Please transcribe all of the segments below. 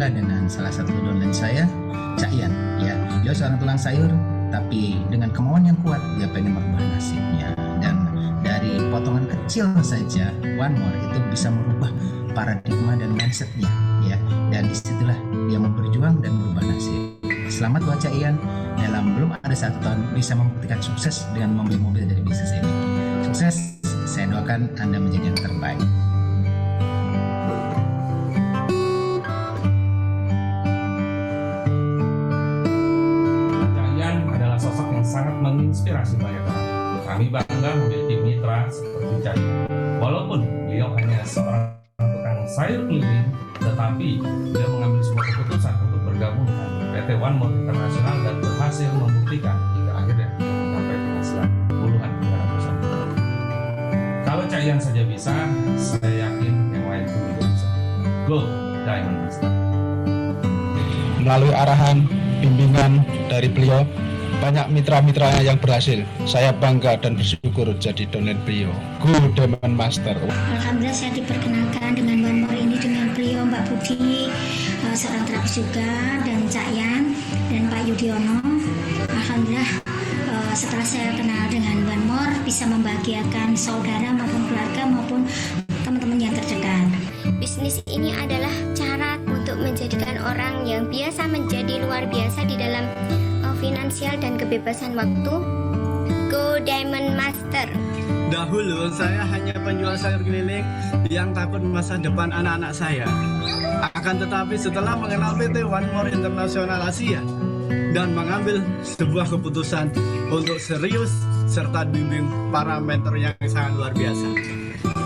bangga dengan salah satu downline saya, Cak Ian. Ya, dia seorang tulang sayur, tapi dengan kemauan yang kuat dia pengen merubah nasibnya. Dan dari potongan kecil saja, One More itu bisa merubah paradigma dan mindsetnya. Ya, dan disitulah dia mau berjuang dan merubah nasib. Selamat buat Cak Ian, dalam belum ada 1 tahun bisa membuktikan sukses dengan membeli mobil dari bisnis ini. Sukses, saya doakan Anda menjadi yang terbaik. Cak Ian adalah sosok yang sangat menginspirasi banyak orang. Kami bangga memiliki mitra seperti Cak Ian. Walaupun beliau hanya seorang tukang sayur keliling, tetapi beliau mengambil sebuah keputusan untuk bergabung dengan PT One More International dan berhasil membuktikan hingga akhirnya mencapai penghasilan puluhan miliar bersama. Kalau Cak Ian saja bisa, saya yakin yang lain pun juga bisa. Go Diamond Master. Melalui arahan bimbingan dari beliau, banyak mitra-mitranya yang berhasil. Saya bangga dan bersyukur jadi downline beliau. Go Diamond Master. Alhamdulillah saya diperkenalkan dengan One More ini dengan beliau Mbak Budi, seorang terapis juga, dan Cak Ian dan Pak Yudiono. Alhamdulillah setelah saya kenal dengan One More bisa membahagiakan saudara maupun keluarga maupun teman-teman yang terdekat. Bisnis ini adalah cara untuk menjadikan orang yang biasa menjadi luar biasa di dalam finansial dan kebebasan waktu. Go Diamond Master. Dahulu saya hanya penjual sayur keliling yang takut masa depan anak-anak saya. Akan tetapi setelah mengenal PT One More International Asia dan mengambil sebuah keputusan untuk serius serta bimbing para mentor yang sangat luar biasa,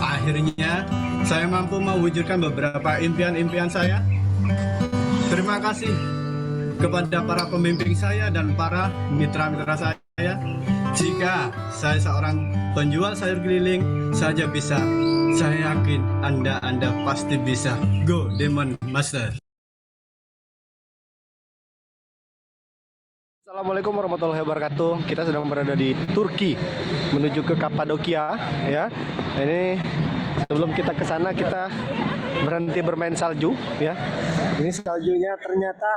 akhirnya saya mampu mewujudkan beberapa impian-impian saya. Terima kasih kepada para pembimbing saya dan para mitra-mitra saya. Jika saya seorang penjual sayur keliling saja bisa, saya yakin Anda pasti bisa. Go Diamond Master. Assalamualaikum warahmatullahi wabarakatuh. Kita sedang berada di Turki menuju ke Kapadokia, ya. Ini sebelum kita ke sana kita berhenti bermain salju, ya. Ini saljunya ternyata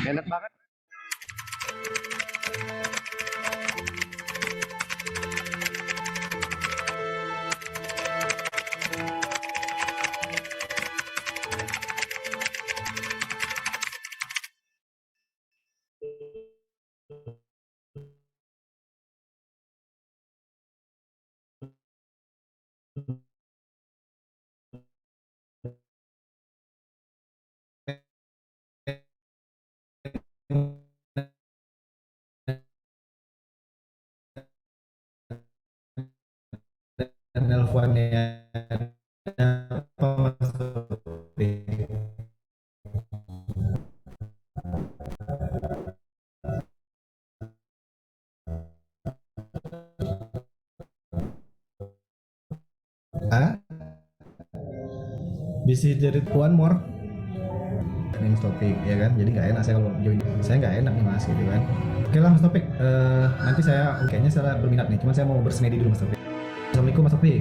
enak banget. Nelfonnya bisa jadi One More ini Mas Topik, ya kan, jadi nggak enak saya kalau join, saya nggak enak nih Mas, gitu kan. Oke lah Mas Topik, nanti kayaknya saya berminat nih, cuman saya mau bersemedi dulu Mas Topik. Assalamualaikum Mas Topik,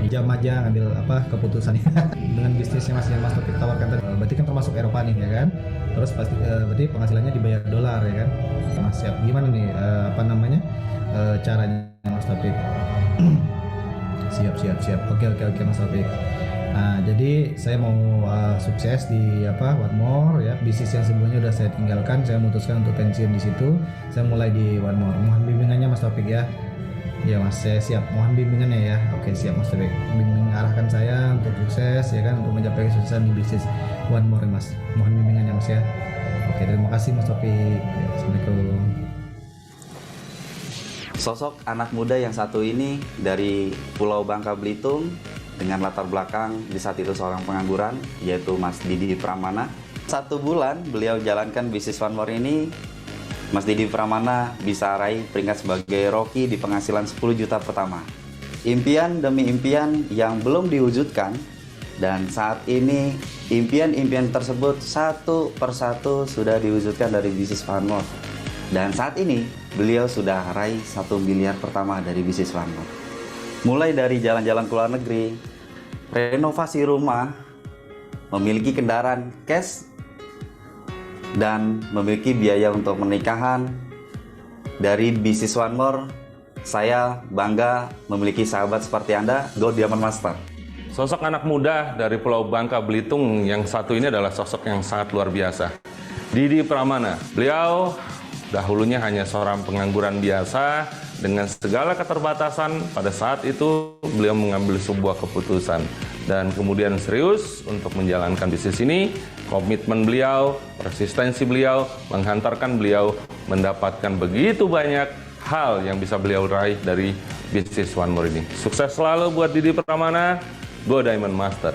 hijam aja ngambil keputusan dengan bisnisnya Mas Topik tawarkan tadi, berarti kan termasuk Eropa nih, ya kan, terus pasti berarti penghasilannya dibayar dolar, ya kan. Mas siap, gimana nih caranya Mas Topik? siap, oke Mas Topik. Nah, jadi saya mau sukses di One More, ya. Bisnis yang sebelumnya udah saya tinggalkan, saya memutuskan untuk pensiun di situ. Saya mulai di One More. Mohon bimbingannya Mas Topik, ya. Ya Mas, saya siap. Mohon bimbingannya, ya. Oke, siap Mas Topik. Bimbing arahkan saya untuk sukses, ya kan, untuk mencapai kesuksesan di bisnis One More, Mas. Mohon bimbingannya Mas, ya. Oke, terima kasih Mas Topik. Ya, Assalamualaikum. Sosok anak muda yang satu ini dari Pulau Bangka Belitung dengan latar belakang di saat itu seorang pengangguran, yaitu Mas Didi Pramana. 1 bulan beliau jalankan bisnis One More ini, Mas Didi Pramana bisa raih peringkat sebagai Rocky di penghasilan 10 juta pertama. Impian demi impian yang belum diwujudkan, dan saat ini impian-impian tersebut satu persatu sudah diwujudkan dari bisnis One More. Dan saat ini beliau sudah raih 1 miliar pertama dari bisnis One More. Mulai dari jalan-jalan ke luar negeri, renovasi rumah, memiliki kendaraan cash, dan memiliki biaya untuk pernikahan. Dari bisnis One More, saya bangga memiliki sahabat seperti Anda, Go Diamond Master. Sosok anak muda dari Pulau Bangka Belitung yang satu ini adalah sosok yang sangat luar biasa. Didi Pramana. Beliau dahulunya hanya seorang pengangguran biasa dengan segala keterbatasan. Pada saat itu beliau mengambil sebuah keputusan dan kemudian serius untuk menjalankan bisnis ini. Komitmen beliau, resistensi beliau menghantarkan beliau mendapatkan begitu banyak hal yang bisa beliau raih dari bisnis One More ini. Sukses selalu buat Didi Pramana, Go Diamond Master.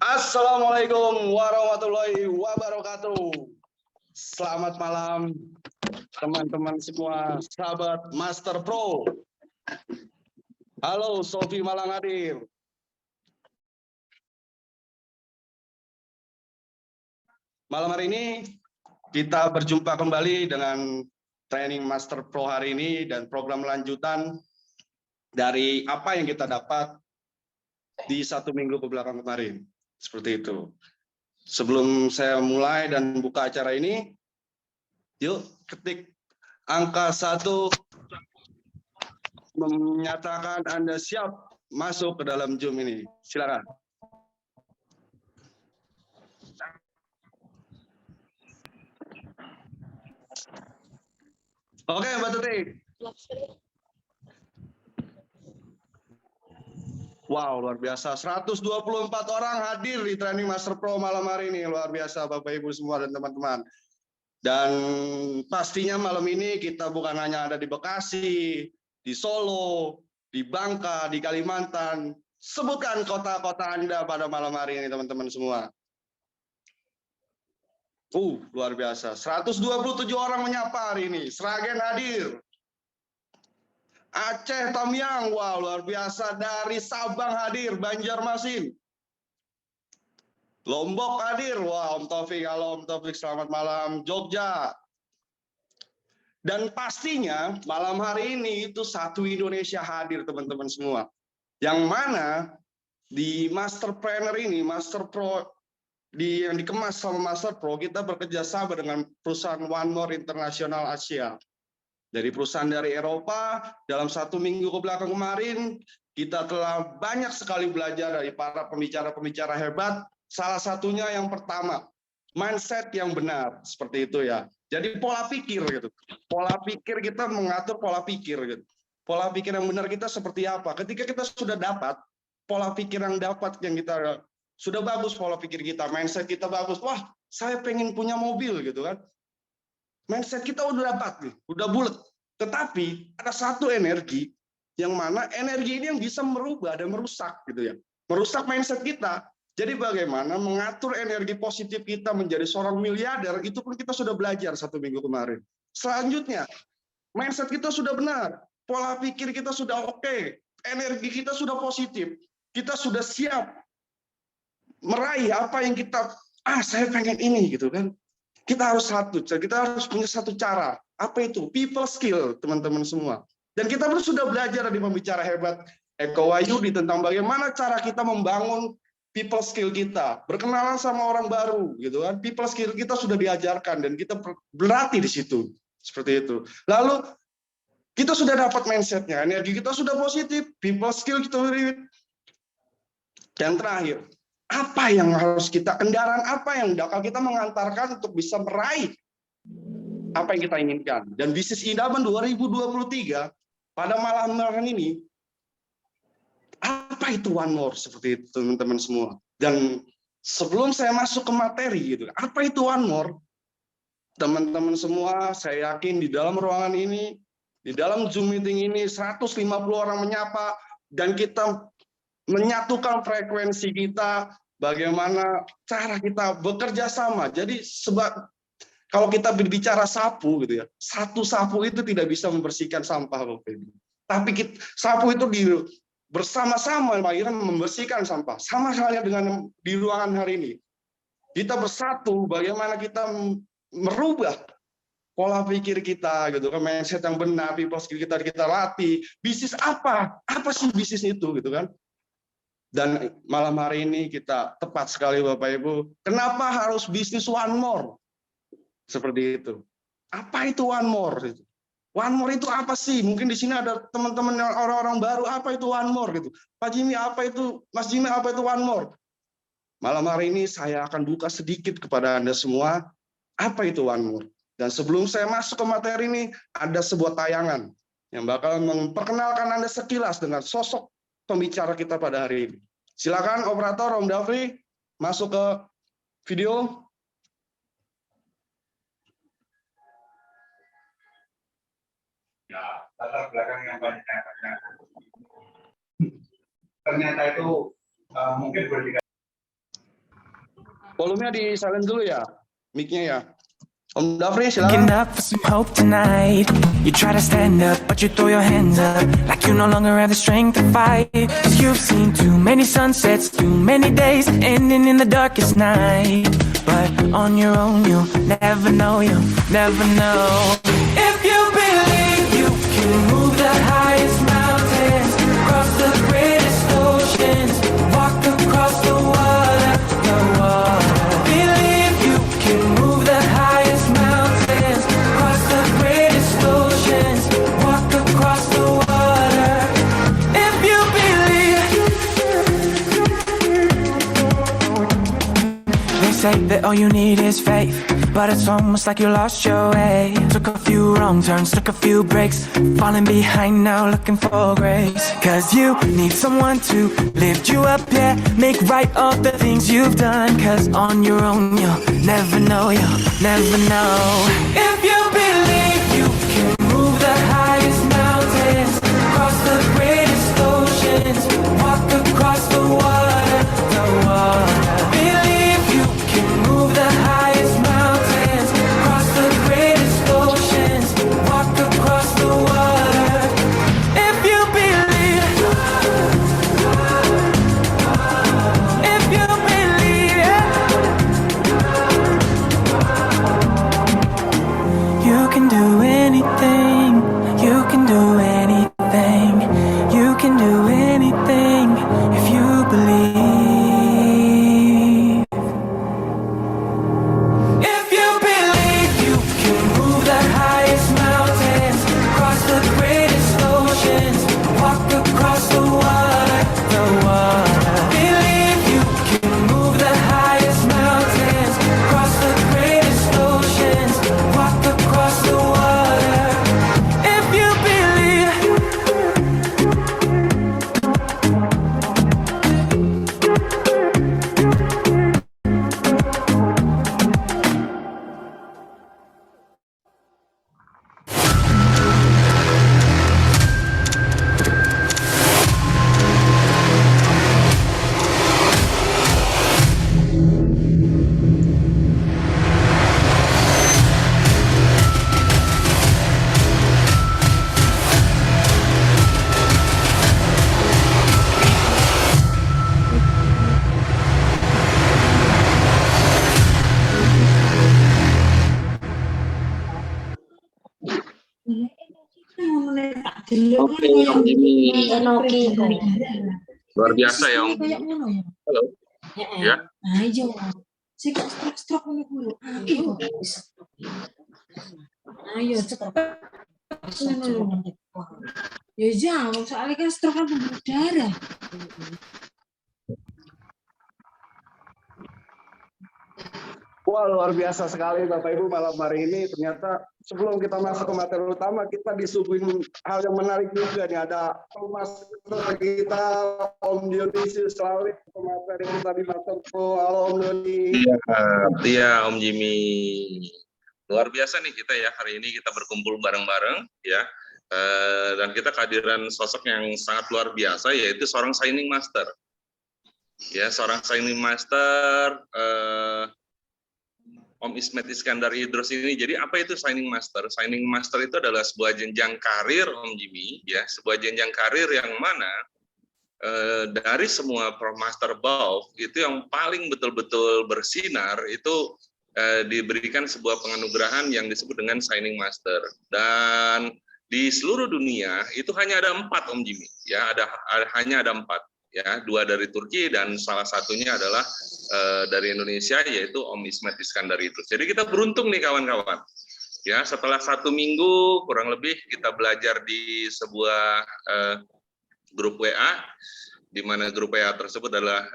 Assalamualaikum warahmatullahi wabarakatuh. Selamat malam teman-teman semua, sahabat Master Pro. Halo, Sofi Malang hadir. Malam hari ini kita berjumpa kembali dengan training Master Pro hari ini dan program lanjutan dari apa yang kita dapat di 1 minggu kebelakang kemarin. Seperti itu. Sebelum saya mulai dan buka acara ini, yuk ketik angka 1 menyatakan Anda siap masuk ke dalam Zoom ini. Silakan. Oke, Mbak Tuti. Wow, luar biasa. 124 orang hadir di training Master Pro malam hari ini. Luar biasa Bapak Ibu semua dan teman-teman. Dan pastinya malam ini kita bukan hanya ada di Bekasi, di Solo, di Bangka, di Kalimantan. Sebutkan kota-kota Anda pada malam hari ini teman-teman semua. Luar biasa. 127 orang menyapa hari ini. Sragen hadir. Aceh Tamiang, wow luar biasa. Dari Sabang hadir, Banjarmasin. Lombok hadir, wah Om Taufik, halo Om Taufik, selamat malam. Jogja. Dan pastinya malam hari ini itu satu Indonesia hadir teman-teman semua. Yang mana di Master Planner ini, Master Pro, yang dikemas sama Master Pro, kita bekerja sama dengan perusahaan One More International Asia. Dari perusahaan dari Eropa, dalam 1 minggu kebelakang kemarin, kita telah banyak sekali belajar dari para pembicara-pembicara hebat. Salah satunya yang pertama, mindset yang benar, seperti itu ya. Jadi pola pikir gitu. Pola pikir kita mengatur pola pikir gitu. Pola pikir yang benar kita seperti apa? Ketika kita sudah dapat pola pikir yang kita sudah bagus pola pikir kita, mindset kita bagus. Wah, saya pengen punya mobil gitu kan. Mindset kita udah dapat nih, udah bulat. Tetapi ada satu energi yang mana energi ini yang bisa merubah dan merusak gitu ya. Merusak mindset kita. Jadi bagaimana mengatur energi positif kita menjadi seorang miliarder, itu pun kita sudah belajar 1 minggu kemarin. Selanjutnya, mindset kita sudah benar, pola pikir kita sudah oke, energi kita sudah positif, kita sudah siap meraih apa yang kita, saya pengen ini gitu kan. Kita harus punya satu cara. Apa itu? People skill, teman-teman semua. Dan kita pun sudah belajar dari pembicara hebat Eko Wahyudi tentang bagaimana cara kita membangun people skill kita, berkenalan sama orang baru, gitu kan. People skill kita sudah diajarkan dan kita berlatih di situ, seperti itu. Lalu kita sudah dapat mindsetnya, energi kita sudah positif, people skill kita sudah. Dan terakhir, apa yang harus kita, kendaraan apa yang bakal kita mengantarkan untuk bisa meraih apa yang kita inginkan. Dan bisnis idaman 2023 pada malam ini, apa itu one more, seperti itu teman-teman semua. Dan sebelum saya masuk ke materi gitu, apa itu one more, teman-teman semua, saya yakin di dalam ruangan ini, di dalam Zoom meeting ini 150 orang menyapa, dan kita menyatukan frekuensi kita, bagaimana cara kita bekerja sama. Jadi kalau kita berbicara sapu gitu ya, satu sapu itu tidak bisa membersihkan sampah, Bapak Ibu. Tapi sapu itu bersama-sama akhirnya membersihkan sampah. Sama halnya dengan di ruangan hari ini. Kita bersatu bagaimana kita merubah pola pikir kita gitu kan, mindset yang benar, people skill kita latih. Bisnis apa sih bisnis itu gitu kan. Dan malam hari ini kita tepat sekali Bapak Ibu. Kenapa harus bisnis one more? Seperti itu. Apa itu one more? One more itu apa sih? Mungkin di sini ada teman-teman orang-orang baru, apa itu one more gitu. Pak Jimmy, apa itu? Mas Jimmy, apa itu one more? Malam hari ini saya akan buka sedikit kepada Anda semua, apa itu one more. Dan sebelum saya masuk ke materi ini, ada sebuah tayangan yang bakal memperkenalkan Anda sekilas dengan sosok pembicara kita pada hari ini. Silakan operator Om Dafri masuk ke video. Ya, latar belakang yang banyak. Ternyata itu mungkin boleh Volumenya di silent dulu ya, mic-nya ya. Om Dafri, silakan. Waking up for some hope tonight. You try to stand up, but you throw your hands up like you no longer have the strength to fight. 'Cause you've seen too many sunsets, too many days ending in the darkest night. But on your own, you'll never know, never know. If you believe you can move the highest mountains, cross the greatest oceans, walk across the water. Believe you can move the highest mountains, cross the greatest oceans, walk across the water. If you believe. They say that all you need is faith, but it's almost like you lost your way. Took a few wrong turns, took a few breaks, falling behind now looking for grace. 'Cause you need someone to lift you up, yeah, make right all the things you've done. 'Cause on your own you'll never know, never know. If you believe you can move the highest mountains, cross the greatest oceans, walk across the water, Believe you can move the highest mountains, cross the greatest oceans, walk across the water. If you believe, yeah. You can do anything, you can do anything, you can do anything if you believe. If you believe you can move the highest mountains, cross the greatest oceans, walk across the water, Believe you can move the highest mountains, cross the greatest oceans, walk across the water. If you believe. Oke, Om Jimmy. Luar biasa ya, Om. Halo. Ya. Ayo. Sik stroke ngono guru. Ayo. Ayo stroke. Ya jauh, soalnya kan stroke kan pembuluh darah. Wah, luar biasa sekali Bapak Ibu malam hari ini. Ternyata sebelum kita masuk ke materi utama, kita disuguhin hal yang menarik juga nih. Ada master kita, Om Dionisius selalu materi kita di Master Pro. Halo Om Doni. Iya, Om Jimmy. Luar biasa nih kita ya, hari ini kita berkumpul bareng-bareng ya. Dan kita kehadiran sosok yang sangat luar biasa, yaitu seorang signing master. Ya, seorang signing master, Om Ismet Iskandar Idrus ini. Jadi apa itu signing master? Signing master itu adalah sebuah jenjang karir, Om Jimmy, ya, sebuah jenjang karir yang mana dari semua master above itu yang paling betul-betul bersinar itu diberikan sebuah penganugerahan yang disebut dengan signing master. Dan di seluruh dunia itu hanya ada 4, Om Jimmy, ya, hanya ada 4. Ya, 2 dari Turki dan salah satunya adalah dari Indonesia, yaitu Om Ismet Iskandar Idrus. Jadi kita beruntung nih kawan-kawan. Ya, setelah 1 minggu kurang lebih kita belajar di sebuah grup WA, di mana grup WA tersebut adalah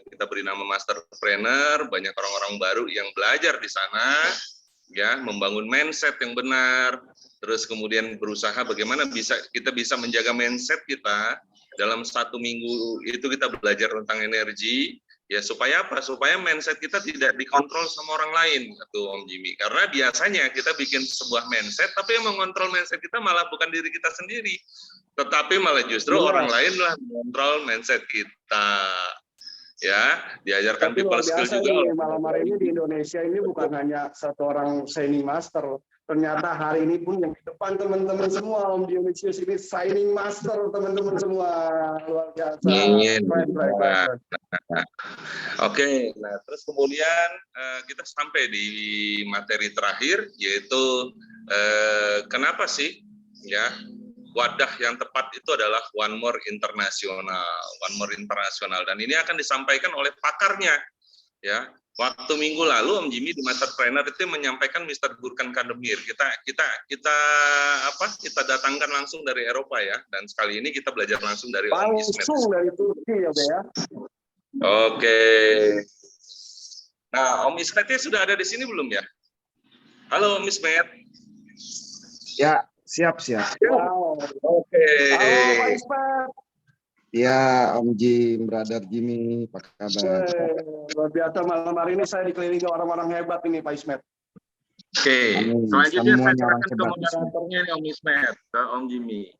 kita beri nama Masterpreneur. Banyak orang-orang baru yang belajar di sana, ya, membangun mindset yang benar. Terus kemudian berusaha bagaimana kita bisa menjaga mindset kita. Dalam 1 minggu itu kita belajar tentang energi, ya, supaya apa? Supaya mindset kita tidak dikontrol sama orang lain, tuh Om Jimmy. Karena biasanya kita bikin sebuah mindset, tapi yang mengontrol mindset kita malah bukan diri kita sendiri, tetapi malah justru orang lain lah mengontrol mindset kita. Ya, diajarkan people skill juga. Malam hari ini di Indonesia ini bukan hanya satu orang signing master. Ternyata hari ini pun yang di depan teman-teman semua, Om Dionisius ini signing master teman-teman semua. Luar biasa. Oke, nah terus kemudian kita sampai di materi terakhir, yaitu kenapa sih ya wadah yang tepat itu adalah One More International. One More International, dan ini akan disampaikan oleh pakarnya, ya. Waktu minggu lalu Om Jimmy di Masterpreneur itu menyampaikan Mr. Gurkan Kandemir. Kita datangkan langsung dari Eropa ya, dan sekali ini kita belajar langsung dari Om Ismet. Langsung dari Turki ya, Be ya. Oke. Nah, Om Ismetnya sudah ada di sini belum ya? Halo Om Ismet. Ya, siap. Wow. Oke. Halo Pak Ismet. Ya, Om Jim, Brother Jimmy, apa kabar? Luar biasa, malam hari ini saya dikelilingi orang-orang hebat ini, Pak Ismet. Oke, selanjutnya saya serahkan ke moderatornya nih Om Ismet, ke Om Jimmy.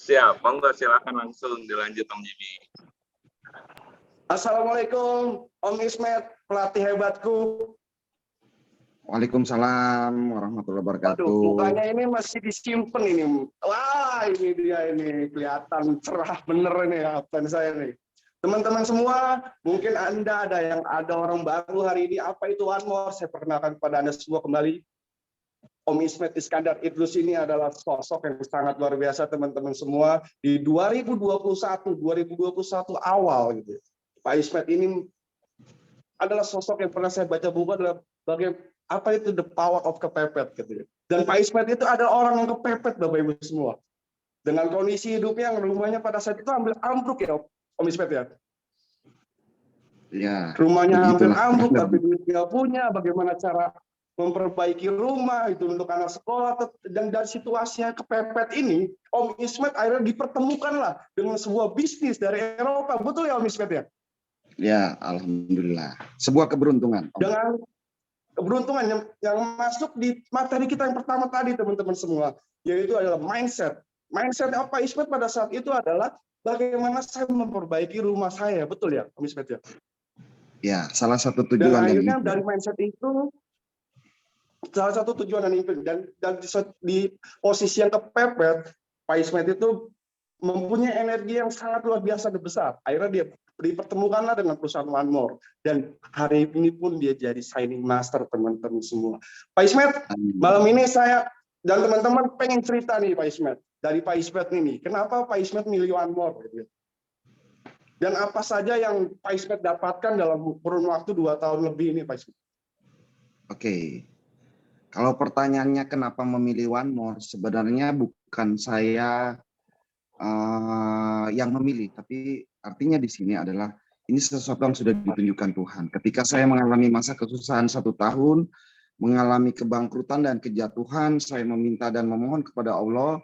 Siap, monggo silakan langsung dilanjut Om Jimmy. Assalamualaikum, Om Ismet, pelatih hebatku. Waalaikumsalam warahmatullahi wabarakatuh. Aduh, mukanya ini masih disimpan ini. Wah, ini dia ini, kelihatan cerah bener ini absen saya nih. Teman-teman semua, mungkin Anda ada orang baru hari ini. Apa itu One More? Saya perkenalkan kepada Anda semua kembali. Om Ismet Iskandar Idrus ini adalah sosok yang sangat luar biasa teman-teman semua. Di 2021 awal gitu. Pak Ismet ini adalah sosok yang pernah saya baca buku adalah apa itu the power of kepepet gitu ya. Dan Pak Ismet itu ada orang yang kepepet Bapak Ibu semua. Dengan kondisi hidupnya yang rumahnya pada saat itu hampir ambruk ya Om Ismet ya. Ya. Rumahnya hampir ambruk tapi duitnya punya, bagaimana cara memperbaiki rumah itu untuk anak sekolah, dan dari situasi yang kepepet ini Om Ismet akhirnya dipertemukanlah dengan sebuah bisnis dari Eropa. Betul ya Om Ismet ya? Ya, alhamdulillah. Sebuah keberuntungan. Dengan keberuntungan yang masuk di materi kita yang pertama tadi teman-teman semua, yaitu adalah mindset. Mindset apa Ismet pada saat itu adalah bagaimana saya memperbaiki rumah saya, betul ya Om Ismet ya? Ya, salah satu tujuan. Dan akhirnya dari mindset itu salah satu tujuan dan di posisi yang kepepet, Pak Ismet itu mempunyai energi yang sangat luar biasa dan besar. Akhirnya dia dipertemukanlah dengan perusahaan One More, dan hari ini pun dia jadi signing master teman-teman semua. Pak Ismet, malam ini saya dan teman-teman pengen cerita nih Pak Ismet, dari Pak Ismet ini, kenapa Pak Ismet milih One More? Dan apa saja yang Pak Ismet dapatkan dalam kurun waktu 2 tahun lebih ini, Pak Ismet? Oke. Kalau pertanyaannya kenapa memilih One More, sebenarnya bukan saya yang memilih, tapi artinya di sini adalah ini sesuatu yang sudah ditunjukkan Tuhan. Ketika saya mengalami masa kesusahan 1 tahun, mengalami kebangkrutan dan kejatuhan, saya meminta dan memohon kepada Allah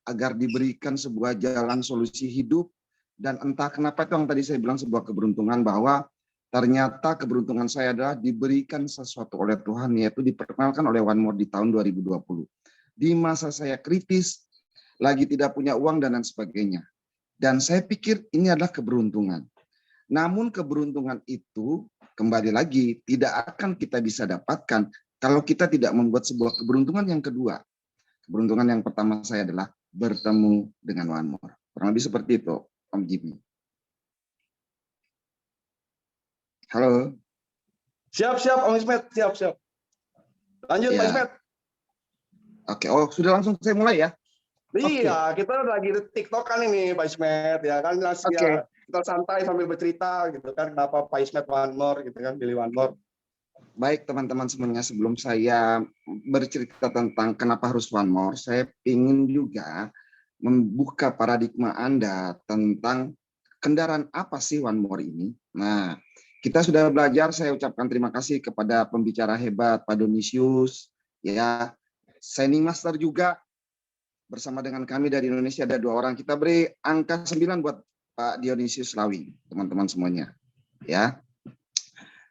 agar diberikan sebuah jalan solusi hidup. Dan entah kenapa itu yang tadi saya bilang sebuah keberuntungan, bahwa ternyata keberuntungan saya adalah diberikan sesuatu oleh Tuhan, yaitu diperkenalkan oleh One More di tahun 2020. Di masa saya kritis, lagi tidak punya uang dan lain sebagainya. Dan saya pikir ini adalah keberuntungan. Namun keberuntungan itu kembali lagi tidak akan kita bisa dapatkan kalau kita tidak membuat sebuah keberuntungan yang kedua. Keberuntungan yang pertama saya adalah bertemu dengan One More. Kurang lebih seperti itu, Om Jimmy. Halo. Siap, Om Ismet. Siap. Lanjut, Ya. Pak Ismet. Oke, sudah langsung saya mulai ya? Iya, kita lagi TikTokan ini, Pak Ismet. Ya kan, kita santai sambil bercerita gitu kan, kenapa Pak Ismet One More gitu kan, pilih One More. Baik teman-teman semuanya, sebelum saya bercerita tentang kenapa harus One More, saya ingin juga membuka paradigma Anda tentang kendaraan apa sih One More ini. Nah, kita sudah belajar, saya ucapkan terima kasih kepada pembicara hebat Pak Donisius, ya, Signing Master juga bersama dengan kami dari Indonesia ada 2 orang. Kita beri angka 9 buat Pak Dionisius Lawi, teman-teman semuanya, ya.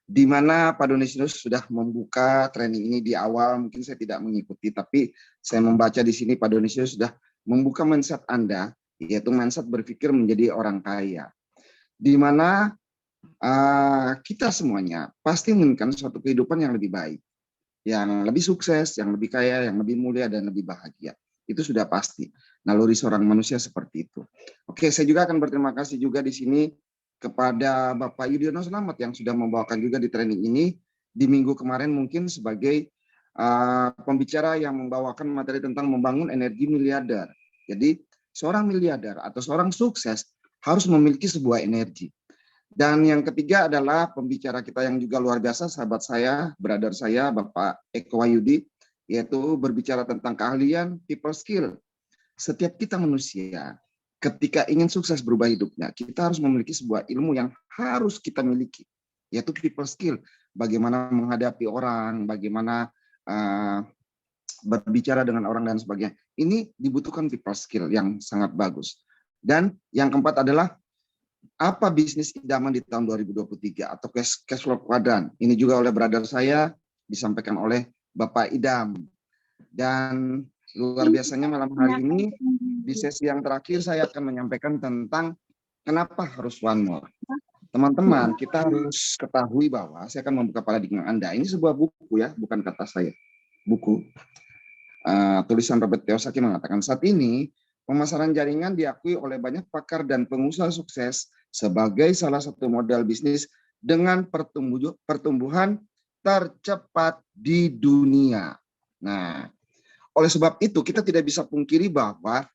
Di mana Pak Dionisius sudah membuka training ini di awal, mungkin saya tidak mengikuti, tapi saya membaca di sini Pak Dionisius sudah membuka mindset Anda, yaitu mindset berpikir menjadi orang kaya. Di mana kita semuanya pasti menginginkan suatu kehidupan yang lebih baik, yang lebih sukses, yang lebih kaya, yang lebih mulia, dan lebih bahagia. Itu sudah pasti. Naluri seorang manusia seperti itu. Oke, saya juga akan berterima kasih juga di sini kepada Bapak Yudhoyono Slamet yang sudah membawakan juga di training ini di minggu kemarin, mungkin sebagai pembicara yang membawakan materi tentang membangun energi miliarder. Jadi seorang miliarder atau seorang sukses harus memiliki sebuah energi. Dan yang ketiga adalah pembicara kita yang juga luar biasa, sahabat saya, brother saya, Bapak Eko Wahyudi, yaitu berbicara tentang keahlian people skill. Setiap kita manusia, ketika ingin sukses berubah hidupnya, kita harus memiliki sebuah ilmu yang harus kita miliki, yaitu people skill. Bagaimana menghadapi orang, bagaimana berbicara dengan orang dan sebagainya. Ini dibutuhkan people skill yang sangat bagus. Dan yang keempat adalah apa bisnis idaman di tahun 2023 atau cash flow quadrant. Ini juga oleh brother saya disampaikan oleh Bapak Idam. Dan luar biasanya malam hari ini di sesi yang terakhir saya akan menyampaikan tentang kenapa harus One More. Teman-teman, kita harus ketahui bahwa saya akan membuka paradigma Anda. Ini sebuah buku ya, bukan kata saya. Buku. Tulisan Robert Kiyosaki mengatakan saat ini pemasaran jaringan diakui oleh banyak pakar dan pengusaha sukses sebagai salah satu modal bisnis dengan pertumbuhan tercepat di dunia. Nah, oleh sebab itu kita tidak bisa pungkiri bahwa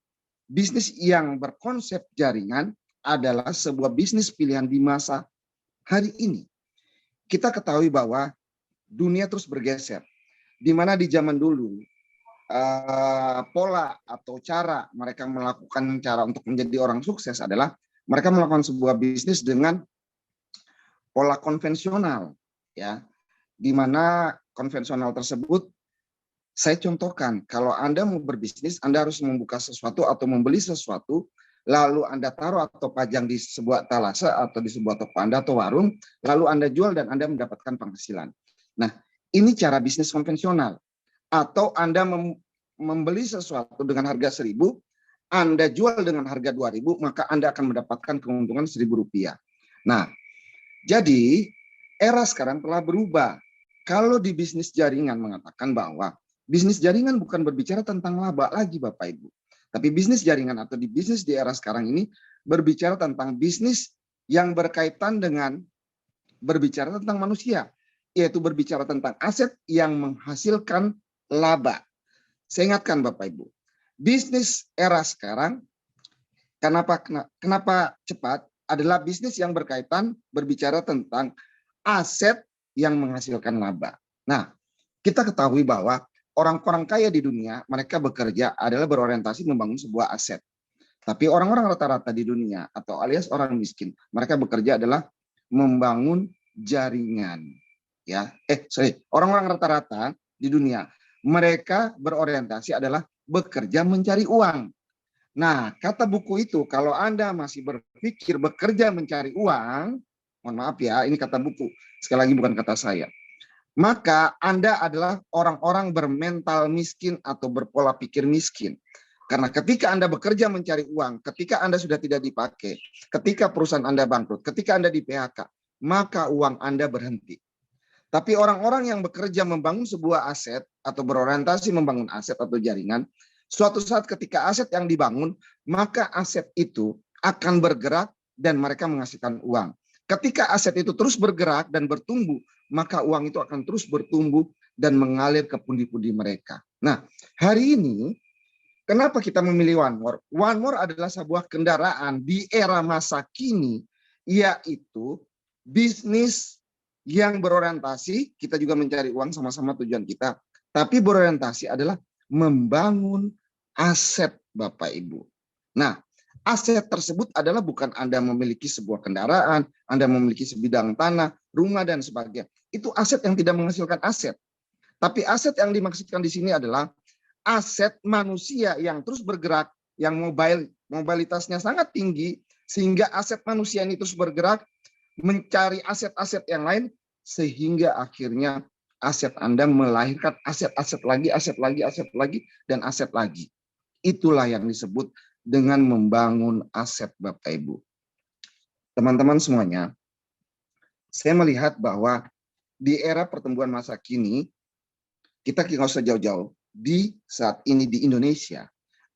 bisnis yang berkonsep jaringan adalah sebuah bisnis pilihan di masa hari ini. Kita ketahui bahwa dunia terus bergeser. Di mana di zaman dulu pola atau cara mereka melakukan cara untuk menjadi orang sukses adalah mereka melakukan sebuah bisnis dengan pola konvensional, ya, di mana konvensional tersebut saya contohkan, kalau Anda mau berbisnis, Anda harus membuka sesuatu atau membeli sesuatu, lalu Anda taruh atau pajang di sebuah talase atau di sebuah toko Anda atau warung, lalu Anda jual dan Anda mendapatkan penghasilan. Nah, ini cara bisnis konvensional. Atau Anda membeli sesuatu dengan harga 1.000, Anda jual dengan harga 2.000, maka Anda akan mendapatkan keuntungan Rp1.000. Nah, jadi era sekarang telah berubah. Kalau di bisnis jaringan mengatakan bahwa bisnis jaringan bukan berbicara tentang laba lagi Bapak Ibu. Tapi bisnis jaringan atau di bisnis di era sekarang ini berbicara tentang bisnis yang berkaitan dengan berbicara tentang manusia. Yaitu berbicara tentang aset yang menghasilkan laba. Saya ingatkan Bapak Ibu, bisnis era sekarang kenapa cepat? adalah bisnis yang berbicara tentang aset yang menghasilkan laba. Nah, kita ketahui bahwa orang-orang kaya di dunia, mereka bekerja adalah berorientasi membangun sebuah aset. Tapi orang-orang rata-rata di dunia atau alias orang miskin, mereka bekerja adalah membangun jaringan. Ya, orang-orang rata-rata di dunia, mereka berorientasi adalah bekerja mencari uang. Nah, kata buku itu, kalau Anda masih berpikir bekerja mencari uang, mohon maaf ya, ini kata buku, sekali lagi bukan kata saya. Maka Anda adalah orang-orang bermental miskin atau berpola pikir miskin. Karena ketika Anda bekerja mencari uang, ketika Anda sudah tidak dipakai, ketika perusahaan Anda bangkrut, ketika Anda di PHK, maka uang Anda berhenti. Tapi orang-orang yang bekerja membangun sebuah aset atau berorientasi membangun aset atau jaringan, suatu saat ketika aset yang dibangun, maka aset itu akan bergerak dan mereka menghasilkan uang. Ketika aset itu terus bergerak dan bertumbuh, maka uang itu akan terus bertumbuh dan mengalir ke pundi-pundi mereka. Nah, hari ini kenapa kita memilih One More? One More adalah sebuah kendaraan di era masa kini, yaitu bisnis yang berorientasi, kita juga mencari uang sama-sama tujuan kita, tapi berorientasi adalah membangun aset Bapak Ibu. Nah, aset tersebut adalah bukan Anda memiliki sebuah kendaraan, Anda memiliki sebidang tanah, rumah, dan sebagainya. Itu aset yang tidak menghasilkan aset. Tapi aset yang dimaksudkan di sini adalah aset manusia yang terus bergerak, yang mobilitasnya sangat tinggi, sehingga aset manusia ini terus bergerak, mencari aset-aset yang lain, sehingga akhirnya aset Anda melahirkan aset-aset lagi, aset lagi, aset lagi, dan aset lagi. Itulah yang disebut dengan membangun aset Bapak Ibu. Teman-teman semuanya, saya melihat bahwa di era pertumbuhan masa kini, kita nggak usah jauh-jauh, di saat ini di Indonesia,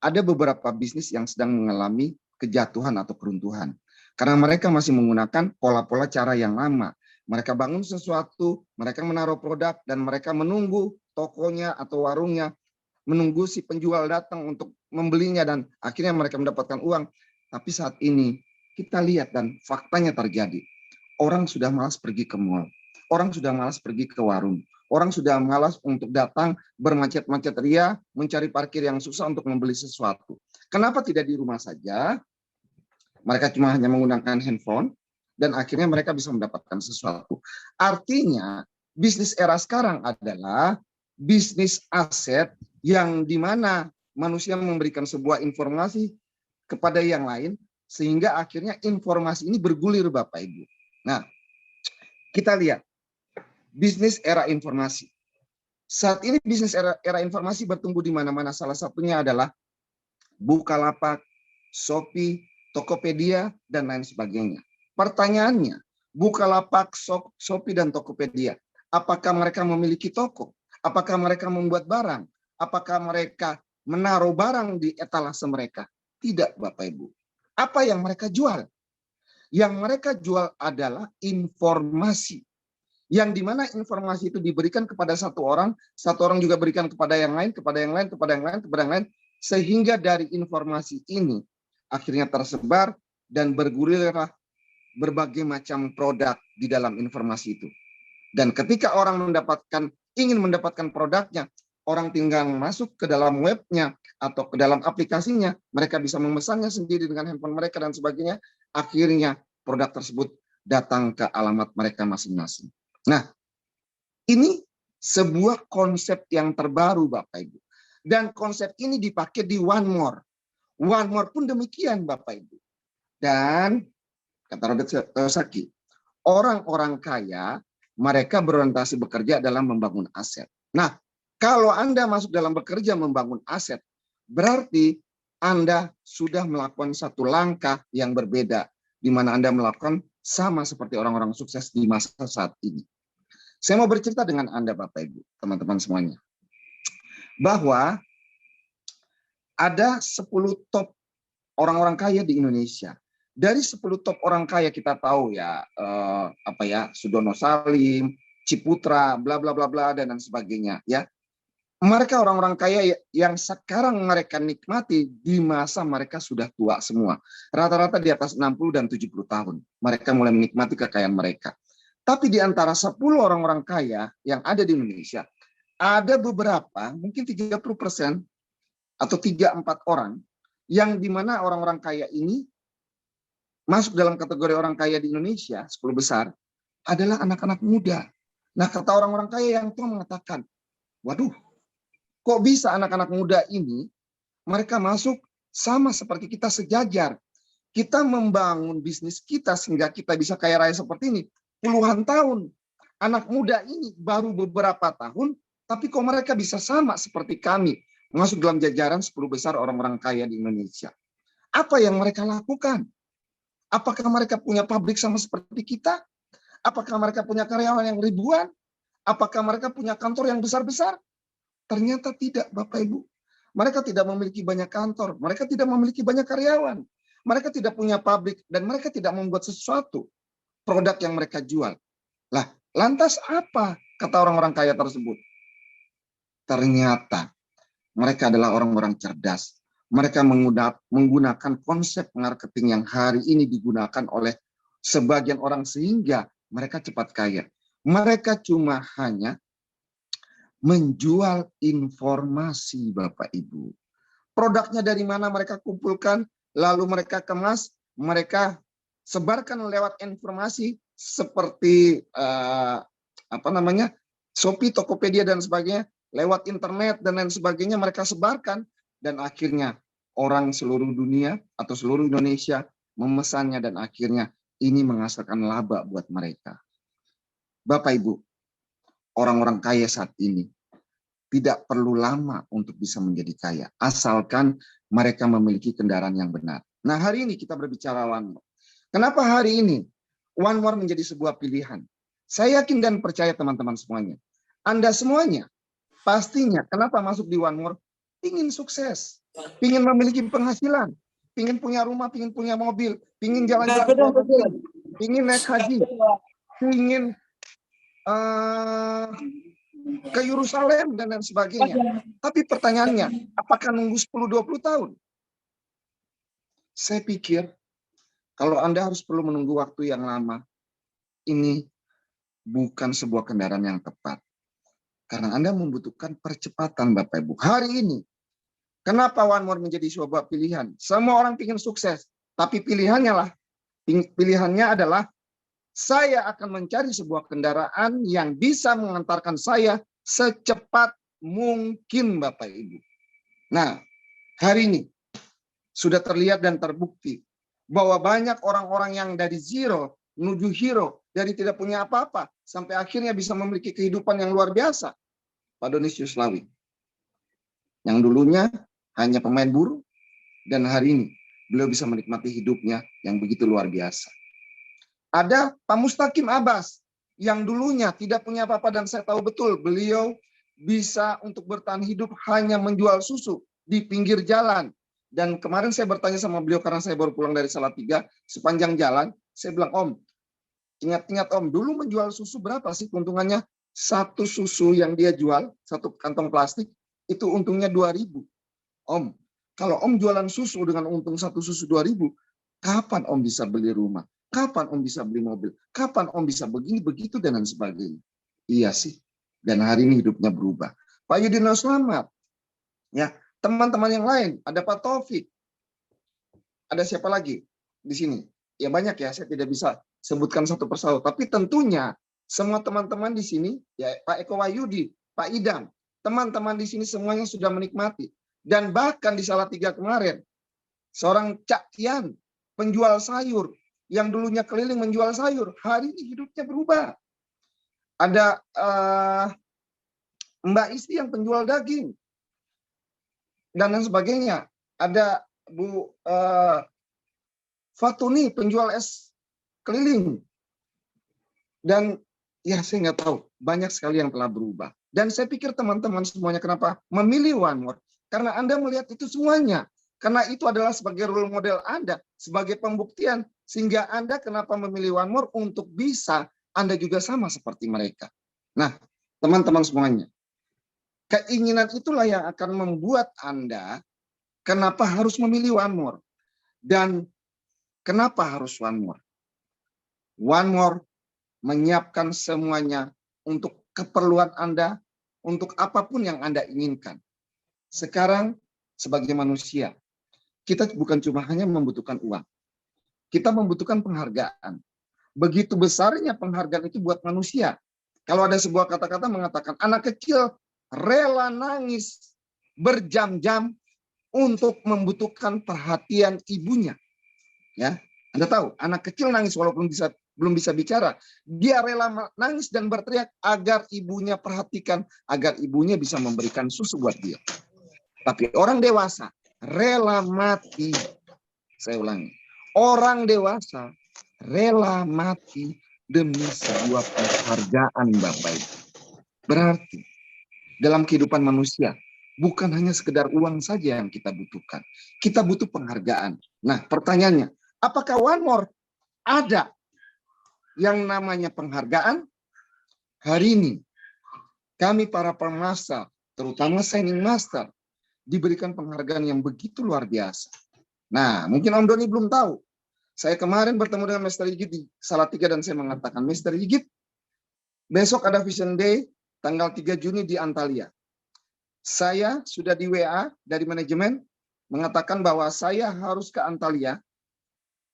ada beberapa bisnis yang sedang mengalami kejatuhan atau keruntuhan. Karena mereka masih menggunakan pola-pola cara yang lama. Mereka bangun sesuatu, mereka menaruh produk, dan mereka menunggu tokonya atau warungnya, menunggu si penjual datang untuk membelinya, dan akhirnya mereka mendapatkan uang. Tapi saat ini, kita lihat dan faktanya terjadi. Orang sudah malas pergi ke mall. Orang sudah malas pergi ke warung. Orang sudah malas untuk datang bermacet-macet ria, mencari parkir yang susah untuk membeli sesuatu. Kenapa tidak di rumah saja? Mereka cuma hanya menggunakan handphone, dan akhirnya mereka bisa mendapatkan sesuatu. Artinya, bisnis era sekarang adalah bisnis aset yang dimana manusia memberikan sebuah informasi kepada yang lain, sehingga akhirnya informasi ini bergulir Bapak Ibu. Nah, kita lihat bisnis era informasi. Saat ini bisnis era informasi bertumbuh di mana-mana. Salah satunya adalah Bukalapak, Shopee, Tokopedia, dan lain sebagainya. Pertanyaannya, Bukalapak, Shopee, dan Tokopedia, apakah mereka memiliki toko? Apakah mereka membuat barang? Apakah mereka menaruh barang di etalase mereka? Tidak, Bapak Ibu. Apa yang mereka jual? Yang mereka jual adalah informasi. Yang dimana informasi itu diberikan kepada satu orang juga berikan kepada yang lain, kepada yang lain, kepada yang lain, kepada yang lain, sehingga dari informasi ini akhirnya tersebar dan bergulirlah berbagai macam produk di dalam informasi itu. Dan ketika orang ingin mendapatkan produknya, orang tinggal masuk ke dalam webnya atau ke dalam aplikasinya, mereka bisa memesannya sendiri dengan handphone mereka dan sebagainya. Akhirnya produk tersebut datang ke alamat mereka masing-masing. Nah, ini sebuah konsep yang terbaru Bapak Ibu. Dan konsep ini dipakai di One More. One More pun demikian Bapak Ibu. Dan kata Robert Kiyosaki, orang-orang kaya mereka berorientasi bekerja dalam membangun aset. Nah, kalau Anda masuk dalam bekerja membangun aset, berarti Anda sudah melakukan satu langkah yang berbeda, di mana Anda melakukan sama seperti orang-orang sukses di masa saat ini. Saya mau bercerita dengan Anda Bapak Ibu, teman-teman semuanya, bahwa ada 10 top orang-orang kaya di Indonesia. Dari 10 top orang kaya kita tahu ya, Sudono Salim, Ciputra, bla bla bla bla dan sebagainya ya. Mereka orang-orang kaya yang sekarang mereka nikmati di masa mereka sudah tua semua. Rata-rata di atas 60 dan 70 tahun. Mereka mulai menikmati kekayaan mereka. Tapi di antara 10 orang-orang kaya yang ada di Indonesia, ada beberapa, mungkin 30% atau 3-4 orang, yang dimana orang-orang kaya ini masuk dalam kategori orang kaya di Indonesia, 10 besar, adalah anak-anak muda. Nah, kata orang-orang kaya yang tua mengatakan, waduh, kok bisa anak-anak muda ini, mereka masuk sama seperti kita sejajar. Kita membangun bisnis kita sehingga kita bisa kaya raya seperti ini. Puluhan tahun. Anak muda ini baru beberapa tahun, tapi kok mereka bisa sama seperti kami. Masuk dalam jajaran 10 besar orang-orang kaya di Indonesia. Apa yang mereka lakukan? Apakah mereka punya pabrik sama seperti kita? Apakah mereka punya karyawan yang ribuan? Apakah mereka punya kantor yang besar-besar? Ternyata tidak, Bapak Ibu. Mereka tidak memiliki banyak kantor, mereka tidak memiliki banyak karyawan, mereka tidak punya pabrik, dan mereka tidak membuat sesuatu produk yang mereka jual. Lah, lantas apa kata orang-orang kaya tersebut? Ternyata mereka adalah orang-orang cerdas. Mereka menggunakan konsep marketing yang hari ini digunakan oleh sebagian orang sehingga mereka cepat kaya. Mereka cuma hanya menjual informasi, Bapak Ibu. Produknya dari mana mereka kumpulkan, lalu mereka kemas, mereka sebarkan lewat informasi seperti Shopee, Tokopedia dan sebagainya, lewat internet dan lain sebagainya mereka sebarkan, dan akhirnya orang seluruh dunia atau seluruh Indonesia memesannya, dan akhirnya ini menghasilkan laba buat mereka. Bapak Ibu, orang-orang kaya saat ini tidak perlu lama untuk bisa menjadi kaya, asalkan mereka memiliki kendaraan yang benar. Nah, hari ini kita berbicara One More. Kenapa hari ini One More menjadi sebuah pilihan? Saya yakin dan percaya teman-teman semuanya. Anda semuanya pastinya kenapa masuk di One More? Ingin sukses, ingin memiliki penghasilan, ingin punya rumah, ingin punya mobil, ingin jalan-jalan, ingin naik haji, ingin ke Yerusalem dan lain sebagainya. Tapi pertanyaannya, apakah nunggu 10-20 tahun? Saya pikir kalau Anda harus perlu menunggu waktu yang lama, ini bukan sebuah kendaraan yang tepat. Karena Anda membutuhkan percepatan, Bapak Ibu. Hari ini, kenapa One More menjadi sebuah pilihan? Semua orang ingin sukses, tapi pilihannya adalah saya akan mencari sebuah kendaraan yang bisa mengantarkan saya secepat mungkin, Bapak Ibu. Nah, hari ini sudah terlihat dan terbukti bahwa banyak orang-orang yang dari zero menuju hero, dari tidak punya apa-apa, sampai akhirnya bisa memiliki kehidupan yang luar biasa. Pak Donis Yuslawi, yang dulunya hanya pemain buruh, dan hari ini beliau bisa menikmati hidupnya yang begitu luar biasa. Ada Pak Mustaqim Abbas yang dulunya tidak punya apa-apa, dan saya tahu betul beliau bisa untuk bertahan hidup hanya menjual susu di pinggir jalan. Dan kemarin saya bertanya sama beliau karena saya baru pulang dari Salatiga, sepanjang jalan saya bilang, Om, ingat-ingat Om, dulu menjual susu berapa sih keuntungannya? Satu susu yang dia jual, satu kantong plastik, itu untungnya 2.000. Om, kalau Om jualan susu dengan untung satu susu 2.000, kapan Om bisa beli rumah? Kapan Om bisa beli mobil? Kapan Om bisa begini, begitu, dan lain sebagainya? Iya sih. Dan hari ini hidupnya berubah. Pak Yudino Slamet. Ya, teman-teman yang lain. Ada Pak Taufik. Ada siapa lagi di sini? Ya banyak ya, saya tidak bisa sebutkan satu persatu. Tapi tentunya semua teman-teman di sini, ya Pak Eko Wahyudi, Pak Idam, teman-teman di sini semuanya sudah menikmati. Dan bahkan di Salatiga kemarin, seorang Cak Tian, penjual sayur, yang dulunya keliling menjual sayur, hari ini hidupnya berubah. Ada Mbak Isti yang penjual daging, dan lain sebagainya. Ada Bu Fatuni penjual es keliling. Dan ya saya nggak tahu, banyak sekali yang telah berubah. Dan saya pikir teman-teman semuanya kenapa memilih One More? Karena Anda melihat itu semuanya. Karena itu adalah sebagai role model Anda, sebagai pembuktian, sehingga Anda kenapa memilih One More untuk bisa Anda juga sama seperti mereka. Nah, teman-teman semuanya, Keinginan itulah yang akan membuat Anda kenapa harus memilih One More. Dan kenapa harus One More? One More menyiapkan semuanya untuk keperluan Anda, untuk apapun yang Anda inginkan. Sekarang sebagai manusia, kita bukan cuma hanya membutuhkan uang. Kita membutuhkan penghargaan. Begitu besarnya penghargaan itu buat manusia. Kalau ada sebuah kata-kata mengatakan anak kecil rela nangis berjam-jam untuk membutuhkan perhatian ibunya. Ya, Anda tahu, anak kecil nangis walaupun belum bisa bicara, dia rela nangis dan berteriak agar ibunya perhatikan, agar ibunya bisa memberikan susu buat dia. Tapi orang dewasa rela mati. Saya ulangi, orang dewasa rela mati demi sebuah penghargaan, Bapak Ibu. Berarti dalam kehidupan manusia bukan hanya sekedar uang saja yang kita butuhkan. Kita butuh penghargaan. Nah, pertanyaannya, apakah One More ada yang namanya penghargaan? Hari ini kami para pemaster, terutama Signing Master, diberikan penghargaan yang begitu luar biasa. Nah, mungkin Om Doni belum tahu. Saya kemarin bertemu dengan Mr. Yigit di Salatiga dan saya mengatakan, Mr. Yigit, besok ada Vision Day tanggal 3 Juni di Antalya. Saya sudah di WA dari manajemen mengatakan bahwa saya harus ke Antalya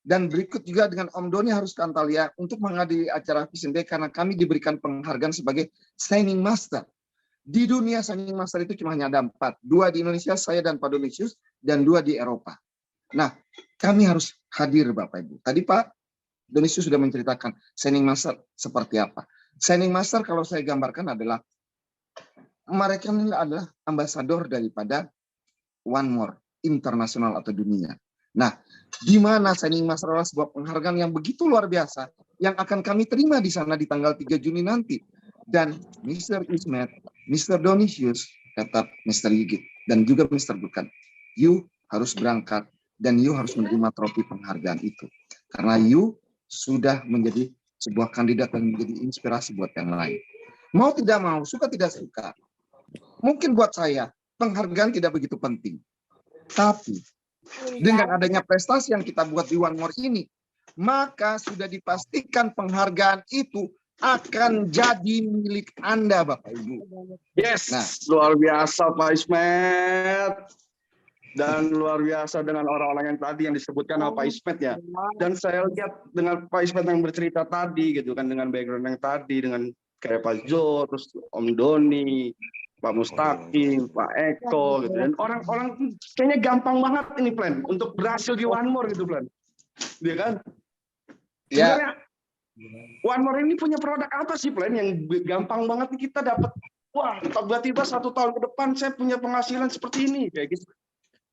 dan berikut juga dengan Om Doni harus ke Antalya untuk menghadiri acara Vision Day karena kami diberikan penghargaan sebagai Signing Master. Di dunia Signing Master itu cuma hanya ada 4. 2 di Indonesia, saya dan Pak Donisius, dan 2 di Eropa. Nah, kami harus hadir Bapak Ibu. Tadi Pak Donisius sudah menceritakan Signing Master seperti apa. Signing Master kalau saya gambarkan adalah mereka ini adalah ambasador daripada One More internasional atau dunia. Nah, di mana Signing Master adalah sebuah penghargaan yang begitu luar biasa yang akan kami terima di sana di tanggal 3 Juni nanti. Dan Mr. Ismet, Mr. Donisius, tetap Mr. Yigit, dan juga Mr. Bukan. You harus berangkat dan you harus menerima trofi penghargaan itu. Karena you sudah menjadi sebuah kandidat dan menjadi inspirasi buat yang lain. Mau tidak mau, suka tidak suka. Mungkin buat saya, penghargaan tidak begitu penting. Tapi, dengan adanya prestasi yang kita buat di One More ini, maka sudah dipastikan penghargaan itu akan jadi milik Anda, Bapak Ibu. Yes, nah, luar biasa Pak Ismet. Dan luar biasa dengan orang-orang yang tadi yang disebutkan sama Pak Ismet ya. Dan saya lihat dengan Pak Ismet yang bercerita tadi gitu kan, dengan background yang tadi, dengan kayak Pak Jo, terus Om Doni, Pak Mustaqim, Pak Eko gitu. Dan orang-orang kayaknya gampang banget ini Plan untuk berhasil di One More gitu Plan. Dia kan? Sebenarnya One More ini punya produk apa sih Plan yang gampang banget nih kita dapat, wah tiba-tiba 1 tahun ke depan saya punya penghasilan seperti ini kayak gitu.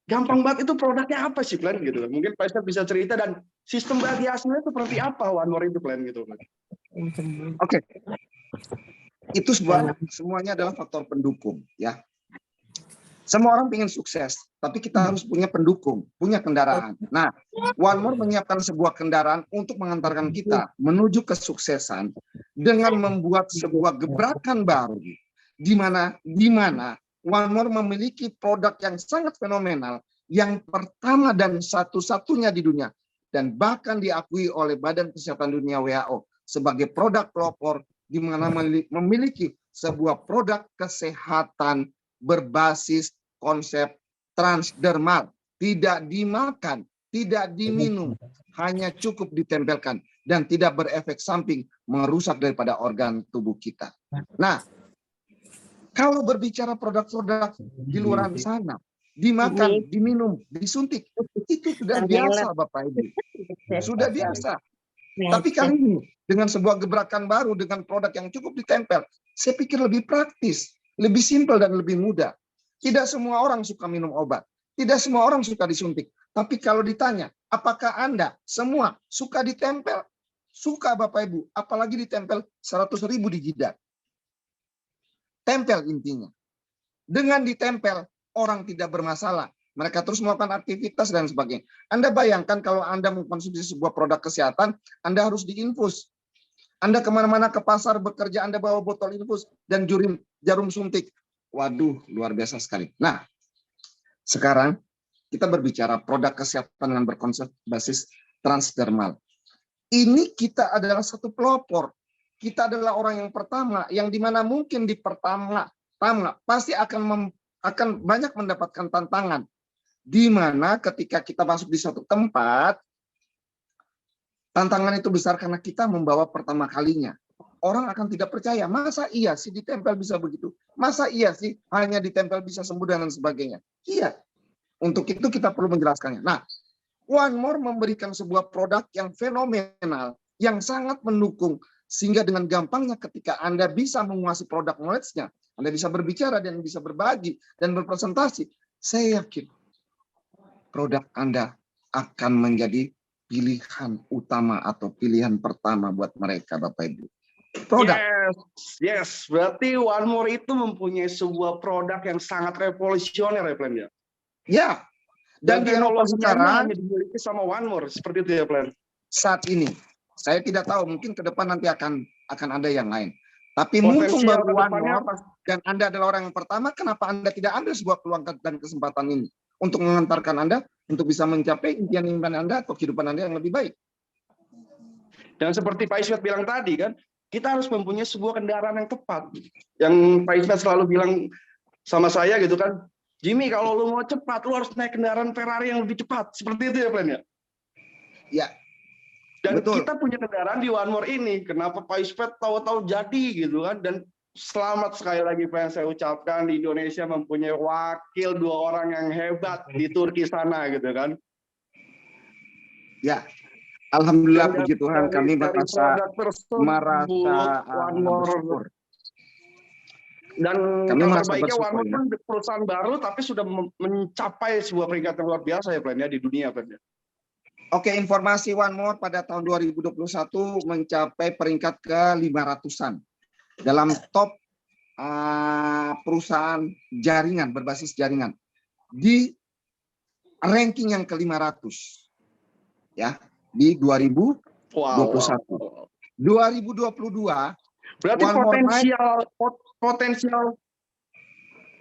Gampang banget, itu produknya apa sih Plan gitu. Mungkin Pak Ismet bisa cerita dan sistem bagiannya seperti apa One More itu Plan gitu. Oke. Itu semuanya adalah faktor pendukung ya. Semua orang ingin sukses, tapi kita harus punya pendukung, punya kendaraan. Nah, One More menyiapkan sebuah kendaraan untuk mengantarkan kita menuju kesuksesan dengan membuat sebuah gebrakan baru di mana One More memiliki produk yang sangat fenomenal, yang pertama dan satu-satunya di dunia, dan bahkan diakui oleh Badan Kesehatan Dunia WHO sebagai produk pelopor, di mana memiliki sebuah produk kesehatan berbasis konsep transdermal, tidak dimakan, tidak diminum, hanya cukup ditempelkan, dan tidak berefek samping merusak daripada organ tubuh kita. Nah, kalau berbicara produk-produk di luar sana, dimakan, diminum, disuntik, itu sudah biasa Bapak Ibu. Sudah biasa. Tapi kali ini, dengan sebuah gebrakan baru, dengan produk yang cukup ditempel, saya pikir lebih praktis, lebih simpel dan lebih mudah. Tidak semua orang suka minum obat. Tidak semua orang suka disuntik. Tapi kalau ditanya, apakah Anda semua suka ditempel? Suka Bapak Ibu, apalagi ditempel 100.000 di jidat. Tempel intinya. Dengan ditempel, orang tidak bermasalah. Mereka terus melakukan aktivitas dan sebagainya. Anda bayangkan kalau Anda mengkonsumsi sebuah produk kesehatan, Anda harus diinfus. Anda kemana-mana ke pasar bekerja, Anda bawa botol infus dan jarum suntik. Waduh, luar biasa sekali. Nah, sekarang kita berbicara produk kesehatan yang berkonsep basis transdermal. Ini kita adalah satu pelopor. Kita adalah orang yang pertama, yang dimana mungkin di pertama pasti akan banyak mendapatkan tantangan. Di mana ketika kita masuk di suatu tempat, tantangan itu besar karena kita membawa pertama kalinya. Orang akan tidak percaya, masa iya sih ditempel bisa begitu? Masa iya sih hanya ditempel bisa sembuh dan sebagainya? Iya. Untuk itu kita perlu menjelaskannya. Nah, One More memberikan sebuah produk yang fenomenal, yang sangat mendukung, sehingga dengan gampangnya ketika Anda bisa menguasai produk knowledge-nya, Anda bisa berbicara dan bisa berbagi dan berpresentasi, saya yakin produk Anda akan menjadi pilihan utama atau pilihan pertama buat mereka, Bapak Ibu. Produk. Yes. Berarti One More itu mempunyai sebuah produk yang sangat revolusioner ya, Plan ya? Ya. Dan di Eropa sekarang hanya dimiliki sama One More, seperti itu ya, Plan? Saat ini, saya tidak tahu, mungkin ke depan nanti akan ada yang lain. Tapi mumpung baru One More dan Anda adalah orang yang pertama, kenapa Anda tidak ambil sebuah peluang dan kesempatan ini untuk mengantarkan Anda untuk bisa mencapai impian-impian Anda atau kehidupan Anda yang lebih baik? Dan seperti Pak Ismet bilang tadi kan, kita harus mempunyai sebuah kendaraan yang tepat. Yang Pak Ismet selalu bilang sama saya gitu kan, Jimmy, kalau lu mau cepat, lu harus naik kendaraan Ferrari yang lebih cepat. Seperti itu ya, Plan ya? Ya. Dan betul. Kita punya kendaraan di One More ini. Kenapa Pak Ismet tahu-tahu jadi gitu kan? Dan selamat sekali lagi Pak yang saya ucapkan, di Indonesia mempunyai wakil 2 orang yang hebat di Turki sana gitu kan. Ya. Alhamdulillah, puji Tuhan, kami merasa bersyukur. Dan kami merasa terbaiknya bersyukur, One More kan perusahaan baru tapi sudah mencapai sebuah peringkat yang luar biasa ya, Plan ya, di dunia, Plan ya. Oke, informasi One More pada tahun 2021 mencapai peringkat ke-500-an dalam top perusahaan jaringan berbasis jaringan di ranking yang ke-500 ya di 2021. 2022 berarti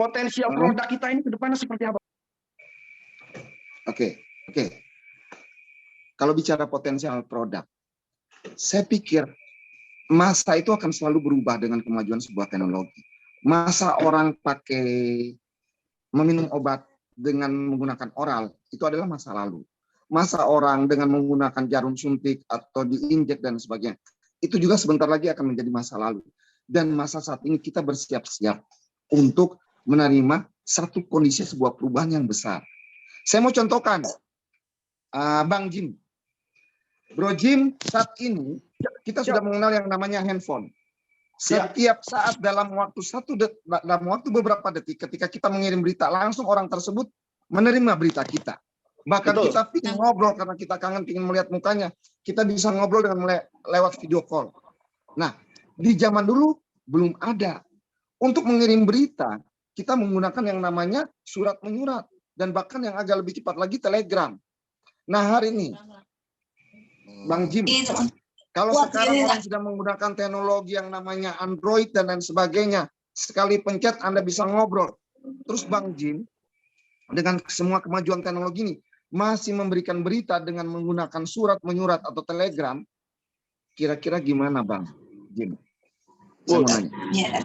potensial produk kita ini ke depannya seperti apa? Oke. Kalau bicara potensial produk, saya pikir masa itu akan selalu berubah dengan kemajuan sebuah teknologi. Masa orang meminum obat dengan menggunakan oral, itu adalah masa lalu. Masa orang dengan menggunakan jarum suntik atau diinjek dan sebagainya, itu juga sebentar lagi akan menjadi masa lalu. Dan masa saat ini kita bersiap-siap untuk menerima satu kondisi sebuah perubahan yang besar. Saya mau contohkan, Bang Jim. Bro Jim, saat ini kita sudah mengenal yang namanya handphone. Setiap saat dalam waktu beberapa detik, ketika kita mengirim berita, langsung orang tersebut menerima berita kita. Bahkan kita ingin ngobrol karena kita kangen, ingin melihat mukanya. Kita bisa ngobrol dengan lewat video call. Nah, di zaman dulu belum ada. Untuk mengirim berita, kita menggunakan yang namanya surat menyurat. Dan bahkan yang agak lebih cepat lagi, telegram. Nah, hari ini, Bang Jim, kalau sekarang orang sudah menggunakan teknologi yang namanya Android dan lain sebagainya, sekali pencet Anda bisa ngobrol. Terus Bang Jim, dengan semua kemajuan teknologi ini, masih memberikan berita dengan menggunakan surat menyurat atau telegram, kira-kira gimana Bang Jim? Saya mau nanya.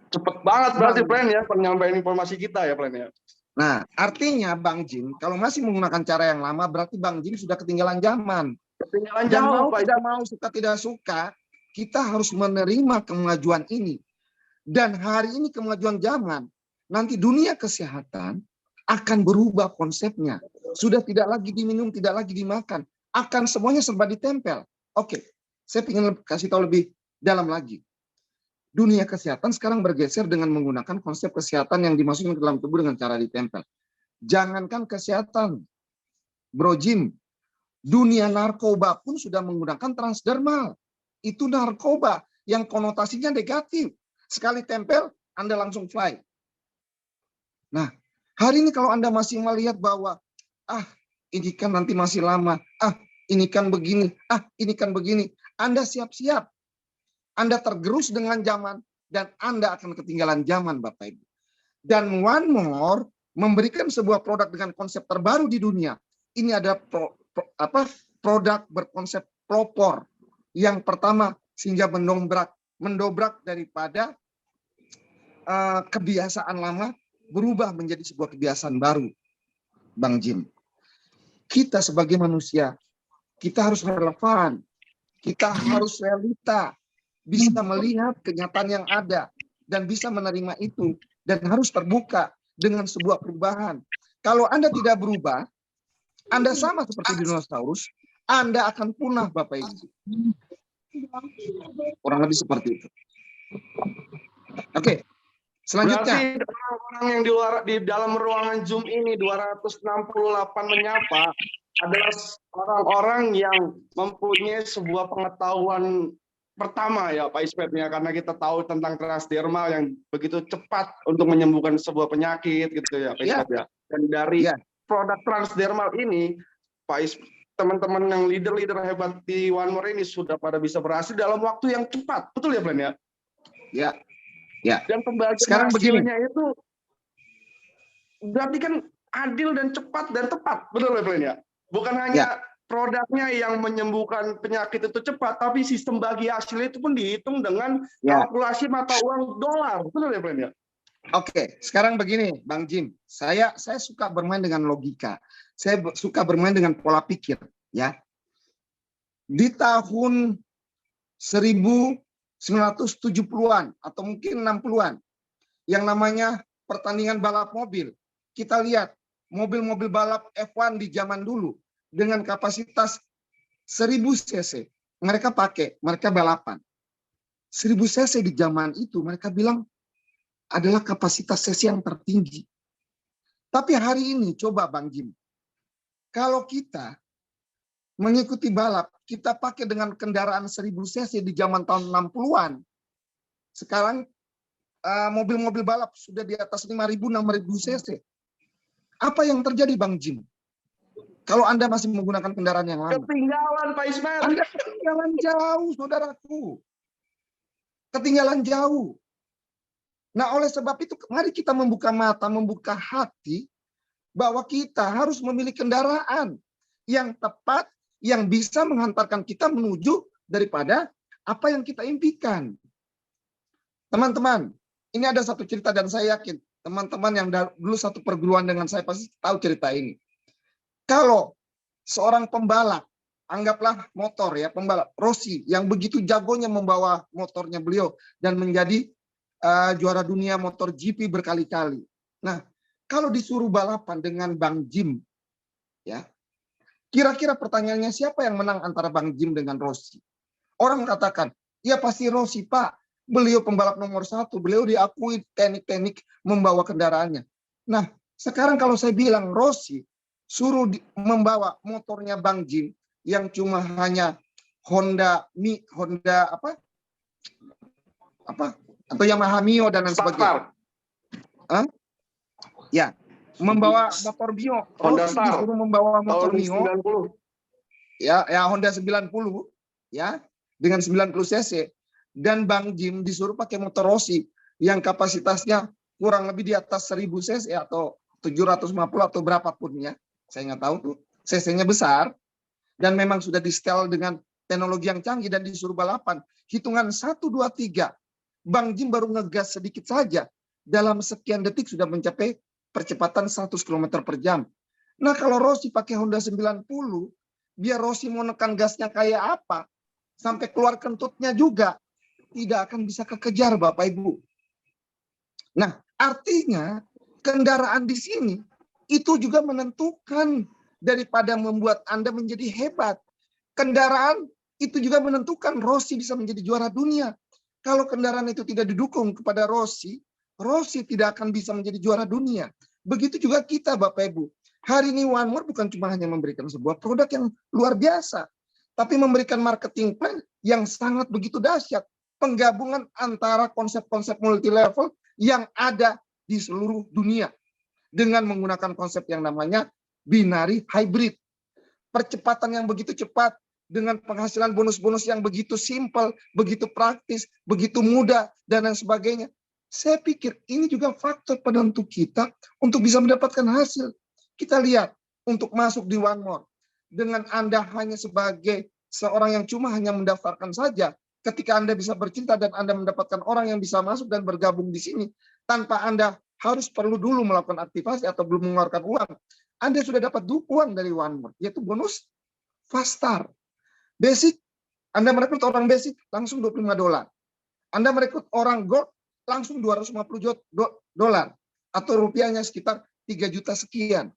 Cepet banget berarti Plan ya, penyampaian informasi kita ya, Plan ya. Nah, artinya Bang Jim, kalau masih menggunakan cara yang lama, berarti Bang Jim sudah ketinggalan zaman. Ketinggalan Dan jauh, mau tidak mau, suka tidak suka, kita harus menerima kemajuan ini. Dan hari ini kemajuan zaman, nanti dunia kesehatan akan berubah konsepnya. Sudah tidak lagi diminum, tidak lagi dimakan. Akan semuanya serba ditempel. Oke, saya ingin kasih tahu lebih dalam lagi. Dunia kesehatan sekarang bergeser dengan menggunakan konsep kesehatan yang dimasukkan ke dalam tubuh dengan cara ditempel. Jangankan kesehatan, Bro Jim, dunia narkoba pun sudah menggunakan transdermal. Itu narkoba yang konotasinya negatif. Sekali tempel, Anda langsung fly. Nah, hari ini kalau Anda masih melihat bahwa, ini kan nanti masih lama, ini kan begini, ini kan begini, Anda siap-siap. Anda tergerus dengan zaman, dan Anda akan ketinggalan zaman, Bapak Ibu. Dan One More memberikan sebuah produk dengan konsep terbaru di dunia. Ini ada produk berkonsep pelopor. Yang pertama, sehingga mendobrak daripada kebiasaan lama berubah menjadi sebuah kebiasaan baru, Bang Jim. Kita sebagai manusia, kita harus relevan, kita harus realita, bisa melihat kenyataan yang ada, dan bisa menerima itu, dan harus terbuka dengan sebuah perubahan. Kalau Anda tidak berubah, Anda sama seperti dinosaurus, Anda akan punah, Bapak Ibu. Kurang lebih seperti itu. Oke. Selanjutnya, berarti orang-orang yang di dalam ruangan Zoom ini 268 menyapa adalah orang-orang yang mempunyai sebuah pengetahuan pertama ya Pak Ismet ya, karena kita tahu tentang transdermal yang begitu cepat untuk menyembuhkan sebuah penyakit gitu ya Pak Ismet ya. Dan dari produk transdermal ini Pak Ismet, teman-teman yang leader-leader hebat di One More ini sudah pada bisa berhasil dalam waktu yang cepat, betul ya Plan ya? Ya. Ya. Dan pembagian Sekarang hasilnya itu berarti kan adil dan cepat dan tepat, betul ya Plan ya? Bukan hanya produknya yang menyembuhkan penyakit itu cepat, tapi sistem bagi hasil itu pun dihitung dengan kalkulasi mata uang dolar, betul ya Plan ya? Oke, sekarang begini, Bang Jim, saya suka bermain dengan logika, saya suka bermain dengan pola pikir, ya. Di tahun 1970-an atau mungkin 60-an, yang namanya pertandingan balap mobil. Kita lihat mobil-mobil balap F1 di zaman dulu dengan kapasitas 1000 cc. Mereka balapan. 1000 cc di zaman itu mereka bilang adalah kapasitas cc yang tertinggi. Tapi hari ini coba Bang Jim, kalau kita mengikuti balap, kita pakai dengan kendaraan 1000 cc di zaman tahun 60-an. Sekarang mobil-mobil balap sudah di atas 5.000, 6.000 cc. Apa yang terjadi Bang Jim? Kalau Anda masih menggunakan kendaraan yang lama. Ketinggalan Pak Ismet. Anda ketinggalan jauh, saudaraku. Ketinggalan jauh. Nah, oleh sebab itu, mari kita membuka mata, membuka hati, bahwa kita harus memilih kendaraan yang tepat, yang bisa menghantarkan kita menuju daripada apa yang kita impikan. Teman-teman, ini ada satu cerita dan saya yakin teman-teman yang dulu satu perguruan dengan saya pasti tahu cerita ini. Kalau seorang pembalap, anggaplah motor ya, pembalap Rossi yang begitu jagonya membawa motornya beliau dan menjadi juara dunia motor GP berkali-kali. Nah, kalau disuruh balapan dengan Bang Jim, ya, kira-kira pertanyaannya siapa yang menang antara Bang Jim dengan Rossi? Orang katakan, ya pasti Rossi Pak. Beliau pembalap nomor 1. Beliau diakui teknik-teknik membawa kendaraannya. Nah, sekarang kalau saya bilang Rossi suruh membawa motornya Bang Jim yang cuma hanya Honda atau Yamaha Mio dan lain sebagainya. Ya, membawa motor Mio. Honda Rossi disuruh membawa motor Mio. 90. Ya, Honda 90 ya, dengan 90 cc. Dan Bang Jim disuruh pakai motor Rossi yang kapasitasnya kurang lebih di atas 1000 cc atau 750 atau berapapun ya. Saya nggak tahu tuh. cc-nya besar dan memang sudah di-setel dengan teknologi yang canggih dan disuruh balapan. Hitungan 1, 2, 3. Bang Jim baru ngegas sedikit saja. Dalam sekian detik sudah mencapai percepatan 100 km per jam. Nah, kalau Rossi pakai Honda 90, biar Rossi mau nekan gasnya kayak apa, sampai keluar kentutnya juga, tidak akan bisa kekejar Bapak Ibu. Nah, artinya kendaraan di sini itu juga menentukan daripada membuat Anda menjadi hebat. Kendaraan itu juga menentukan Rossi bisa menjadi juara dunia. Kalau kendaraan itu tidak didukung kepada Rossi, Rossi tidak akan bisa menjadi juara dunia. Begitu juga kita Bapak Ibu. Hari ini One More bukan cuma hanya memberikan sebuah produk yang luar biasa, tapi memberikan marketing plan yang sangat begitu dahsyat. Penggabungan antara konsep-konsep multi level yang ada di seluruh dunia dengan menggunakan konsep yang namanya binary hybrid. Percepatan yang begitu cepat dengan penghasilan bonus-bonus yang begitu simpel, begitu praktis, begitu mudah, dan lain sebagainya. Saya pikir ini juga faktor penentu kita untuk bisa mendapatkan hasil. Kita lihat untuk masuk di One More. Dengan Anda hanya sebagai seorang yang cuma hanya mendaftarkan saja, ketika Anda bisa bercinta dan Anda mendapatkan orang yang bisa masuk dan bergabung di sini, tanpa Anda harus perlu dulu melakukan aktivasi atau belum mengeluarkan uang, Anda sudah dapat uang dari One More, yaitu bonus Fast Start. Basic, Anda merekrut orang basic langsung $25. Anda merekrut orang gold langsung $250 atau rupiahnya sekitar 3 juta sekian.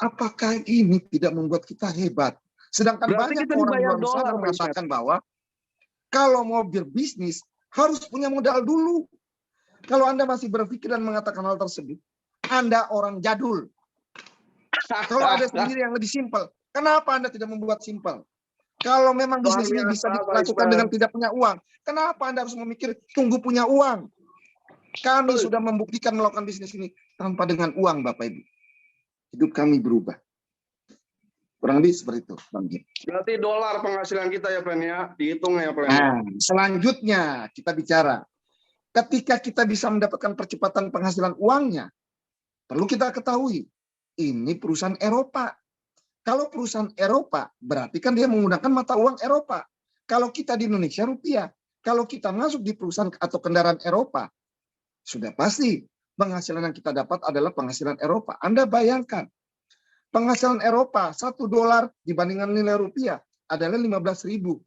Apakah ini tidak membuat kita hebat? Sedangkan Berarti banyak kita orang dibayar luar sana dolar, mengatakan bahwa kalau mau berbisnis harus punya modal dulu. Kalau Anda masih berpikir dan mengatakan hal tersebut, Anda orang jadul. Kalau ada sendiri yang lebih simpel, kenapa Anda tidak membuat simpel? Kalau memang bisnis ini bisa dilakukan dengan tidak punya uang, kenapa Anda harus memikir tunggu punya uang? Kami sudah membuktikan melakukan bisnis ini tanpa dengan uang, Bapak Ibu. Hidup kami berubah. Kurang lebih seperti itu, Bang Jim. Berarti dolar penghasilan kita ya, Pen ya, dihitung ya, Pen. Nah, selanjutnya kita bicara, ketika kita bisa mendapatkan percepatan penghasilan uangnya, perlu kita ketahui, ini perusahaan Eropa. Kalau perusahaan Eropa, berarti kan dia menggunakan mata uang Eropa. Kalau kita di Indonesia, rupiah. Kalau kita masuk di perusahaan atau kendaraan Eropa, sudah pasti penghasilan yang kita dapat adalah penghasilan Eropa. Anda bayangkan, penghasilan Eropa $1 dibandingkan nilai rupiah adalah 15.000.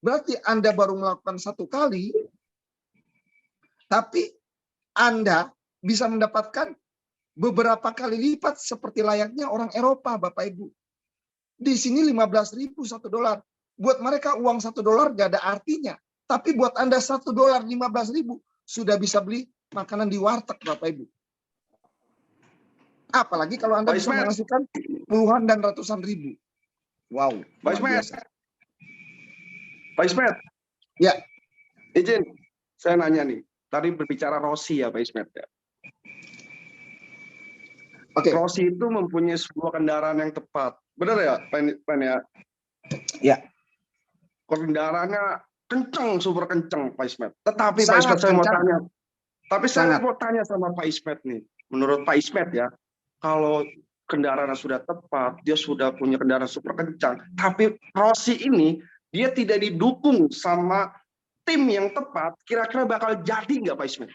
Berarti Anda baru melakukan 1 kali, tapi Anda bisa mendapatkan beberapa kali lipat seperti layaknya orang Eropa, Bapak Ibu. Di sini 15.000 $1. Buat mereka uang $1 gak ada artinya. Tapi buat Anda $1 15.000 sudah bisa beli makanan di warteg, Bapak Ibu. Apalagi kalau Anda bisa menghasilkan puluhan dan ratusan ribu. Wow. Pak Ismet. Ya. Izin, saya nanya nih. Tadi berbicara Rossi ya, Pak Ismet ya. Rossi itu mempunyai sebuah kendaraan yang tepat. Benar ya, Pen ya? Ya. Kendaraannya kenceng, super kenceng, Pak Ismet. Tetapi Pak Ismet saya mau tanya. Tapi saya mau tanya sama Pak Ismet nih. Menurut Pak Ismet ya, kalau kendaraannya sudah tepat, dia sudah punya kendaraan super kencang. Tapi Rossi ini, dia tidak didukung sama tim yang tepat, kira-kira bakal jadi nggak Pak Ismet?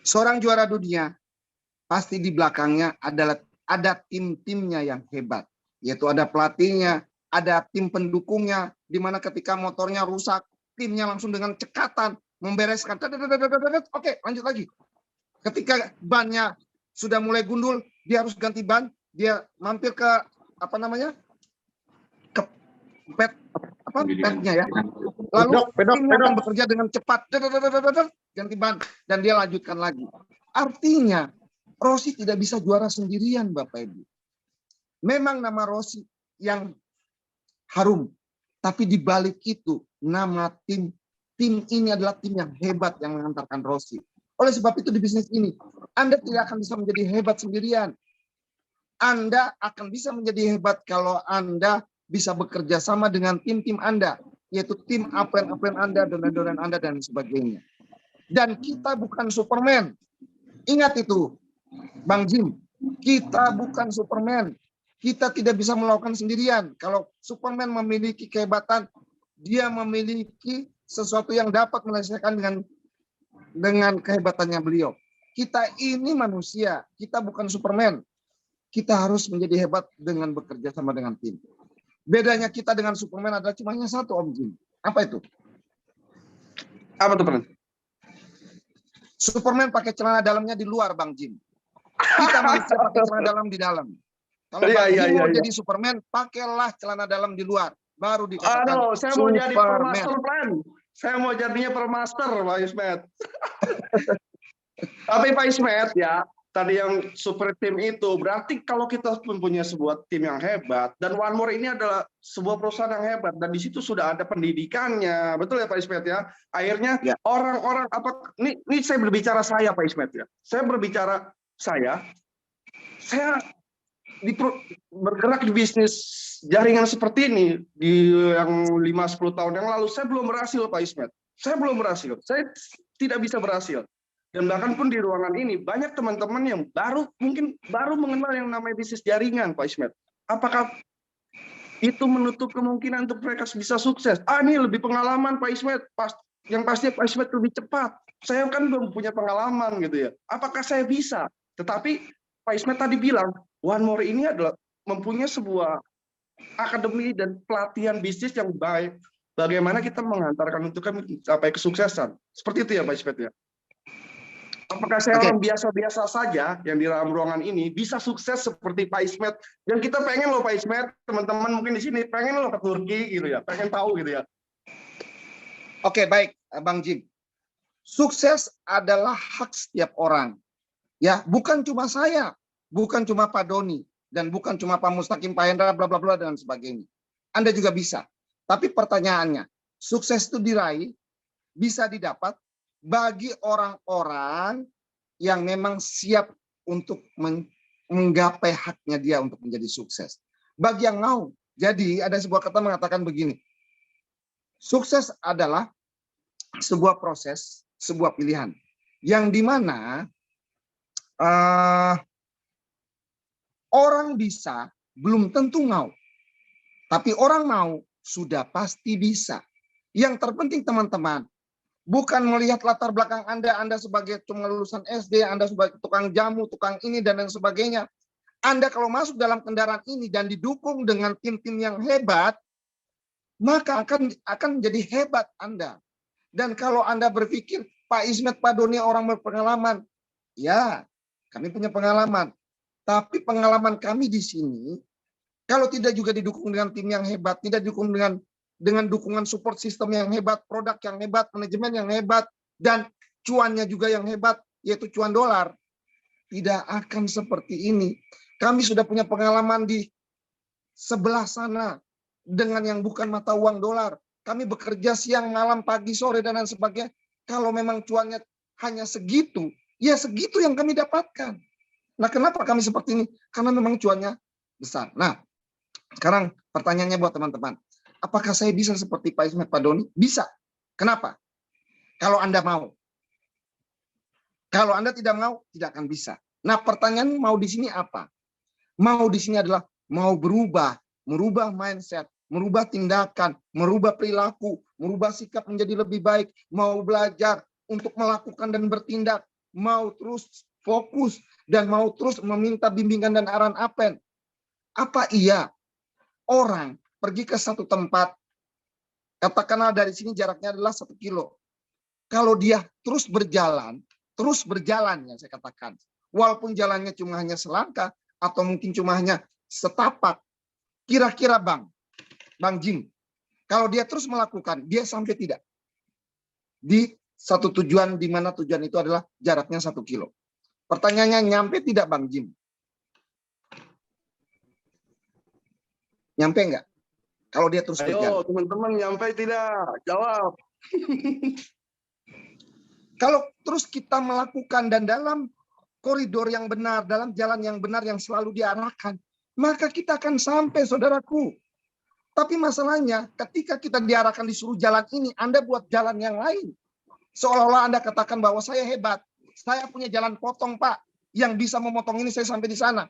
Seorang juara dunia, pasti di belakangnya ada tim-timnya yang hebat, yaitu ada pelatihnya, ada tim pendukungnya, di mana ketika motornya rusak, timnya langsung dengan cekatan membereskan. Oke, lanjut lagi. Ketika bannya sudah mulai gundul, dia harus ganti ban, dia mampir ke petnya ya. Lalu timnya akan bekerja dengan cepat, ganti ban, dan dia lanjutkan lagi. Artinya Rossi tidak bisa juara sendirian, Bapak Ibu. Memang nama Rossi yang harum, tapi di balik itu nama tim ini adalah tim yang hebat yang mengantarkan Rossi. Oleh sebab itu di bisnis ini, Anda tidak akan bisa menjadi hebat sendirian. Anda akan bisa menjadi hebat kalau Anda bisa bekerja sama dengan tim-tim Anda, yaitu tim upline Anda, donatur Anda, dan sebagainya. Dan kita bukan Superman. Ingat itu, Bang Jim, kita bukan Superman. Kita tidak bisa melakukan sendirian. Kalau Superman memiliki kehebatan, dia memiliki sesuatu yang dapat menyelesaikan dengan kehebatannya beliau. Kita ini manusia, kita bukan Superman. Kita harus menjadi hebat dengan bekerja sama dengan tim. Bedanya kita dengan Superman adalah cuma satu, Om Jim. Apa itu? Apa tuh, Bang? Superman pakai celana dalamnya di luar, Bang Jim. Kita manusia pakai celana dalam di dalam. Kalau Bang Jim mau jadi Superman, pakailah celana dalam di luar. Baru dikatakan saya Superman. mau jadi permaster plan. Saya mau jadinya permaster, Pak Ismet. Tapi Pak Ismet ya, tadi yang super tim itu, berarti kalau kita mempunyai sebuah tim yang hebat, dan One More ini adalah sebuah perusahaan yang hebat, dan di situ sudah ada pendidikannya, betul ya Pak Ismet ya? Akhirnya orang-orang ini saya berbicara saya Pak Ismet ya, saya berbicara saya bergerak di bisnis jaringan seperti ini di yang 5-10 tahun yang lalu, saya belum berhasil, Pak Ismet. Saya belum berhasil. Saya tidak bisa berhasil. Dan bahkan pun di ruangan ini banyak teman-teman yang mungkin baru mengenal yang namanya bisnis jaringan, Pak Ismet. Apakah itu menutup kemungkinan untuk mereka bisa sukses? Ini lebih pengalaman, Pak Ismet. Yang pasti Pak Ismet lebih cepat. Saya kan belum punya pengalaman gitu ya. Apakah saya bisa? Tetapi Pak Ismet tadi bilang, One More ini adalah mempunyai sebuah akademi dan pelatihan bisnis yang baik. Bagaimana kita mengantarkan untuk kami mencapai kesuksesan. Seperti itu ya Pak Ismet ya. Apakah saya orang biasa-biasa saja yang di dalam ruangan ini bisa sukses seperti Pak Ismet? Dan kita pengen loh Pak Ismet, teman-teman mungkin di sini pengen loh ke Turki gitu ya, pengen tahu gitu ya. Oke, baik, Bang Jim. Sukses adalah hak setiap orang. Ya, bukan cuma saya, bukan cuma Pak Doni, dan bukan cuma Pak Mustaqim, Pak Hendra, bla bla bla dan sebagainya. Anda juga bisa. Tapi pertanyaannya, sukses itu diraih, bisa didapat bagi orang-orang yang memang siap untuk menggapai haknya dia untuk menjadi sukses. Bagi yang mau. Jadi ada sebuah kata mengatakan begini. Sukses adalah sebuah proses, sebuah pilihan. Yang dimana orang bisa belum tentu mau. Tapi orang mau sudah pasti bisa. Yang terpenting teman-teman, bukan melihat latar belakang Anda sebagai cuma lulusan SD, Anda sebagai tukang jamu, tukang ini, dan lain sebagainya. Anda kalau masuk dalam kendaraan ini dan didukung dengan tim-tim yang hebat, maka akan menjadi hebat Anda. Dan kalau Anda berpikir, Pak Ismet, Pak Doni orang berpengalaman, ya kami punya pengalaman. Tapi pengalaman kami di sini, kalau tidak juga didukung dengan tim yang hebat, tidak didukung dengan dukungan support system yang hebat, produk yang hebat, manajemen yang hebat, dan cuannya juga yang hebat, yaitu cuan dolar, tidak akan seperti ini. Kami sudah punya pengalaman di sebelah sana dengan yang bukan mata uang dolar. Kami bekerja siang, malam, pagi, sore, dan lain sebagainya. Kalau memang cuannya hanya segitu, ya segitu yang kami dapatkan. Nah, kenapa kami seperti ini? Karena memang cuannya besar. Nah, sekarang pertanyaannya buat teman-teman. Apakah saya bisa seperti Pak Ismet, Pak Doni? Bisa. Kenapa? Kalau Anda mau. Kalau Anda tidak mau, tidak akan bisa. Nah, pertanyaan mau di sini apa? Mau di sini adalah mau merubah mindset, merubah tindakan, merubah perilaku, merubah sikap menjadi lebih baik, mau belajar untuk melakukan dan bertindak, mau terus fokus dan mau terus meminta bimbingan dan arahan Apen. Apa iya orang pergi ke satu tempat, katakanlah dari sini jaraknya adalah 1 kilo. Kalau dia terus berjalan ya saya katakan, walaupun jalannya cuma hanya selangkah atau mungkin cuma hanya setapak, kira-kira Bang Jim, kalau dia terus melakukan, dia sampai tidak di satu tujuan, di mana tujuan itu adalah jaraknya 1 kilo. Pertanyaannya, nyampe tidak Bang Jim? Nyampe enggak? Kalau dia terus berjalan. Ayo teman-teman, nyampe tidak? Jawab. Kalau terus kita melakukan dan dalam koridor yang benar, dalam jalan yang benar yang selalu diarahkan, maka kita akan sampai, saudaraku. Tapi masalahnya ketika kita diarahkan disuruh jalan ini, Anda buat jalan yang lain. Seolah-olah Anda katakan bahwa saya hebat. Saya punya jalan potong, Pak. Yang bisa memotong ini saya sampai di sana.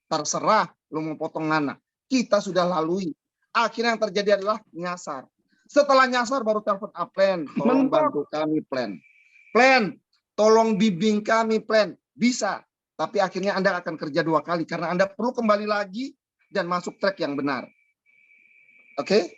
Terserah lu mau potong mana. Kita sudah lalui. Akhirnya yang terjadi adalah nyasar. Setelah nyasar baru telepon Aplen. Tolong bantu kami, Plan. Plan, tolong bimbing kami, Plan. Bisa. Tapi akhirnya Anda akan kerja 2 kali. Karena Anda perlu kembali lagi dan masuk track yang benar. Oke?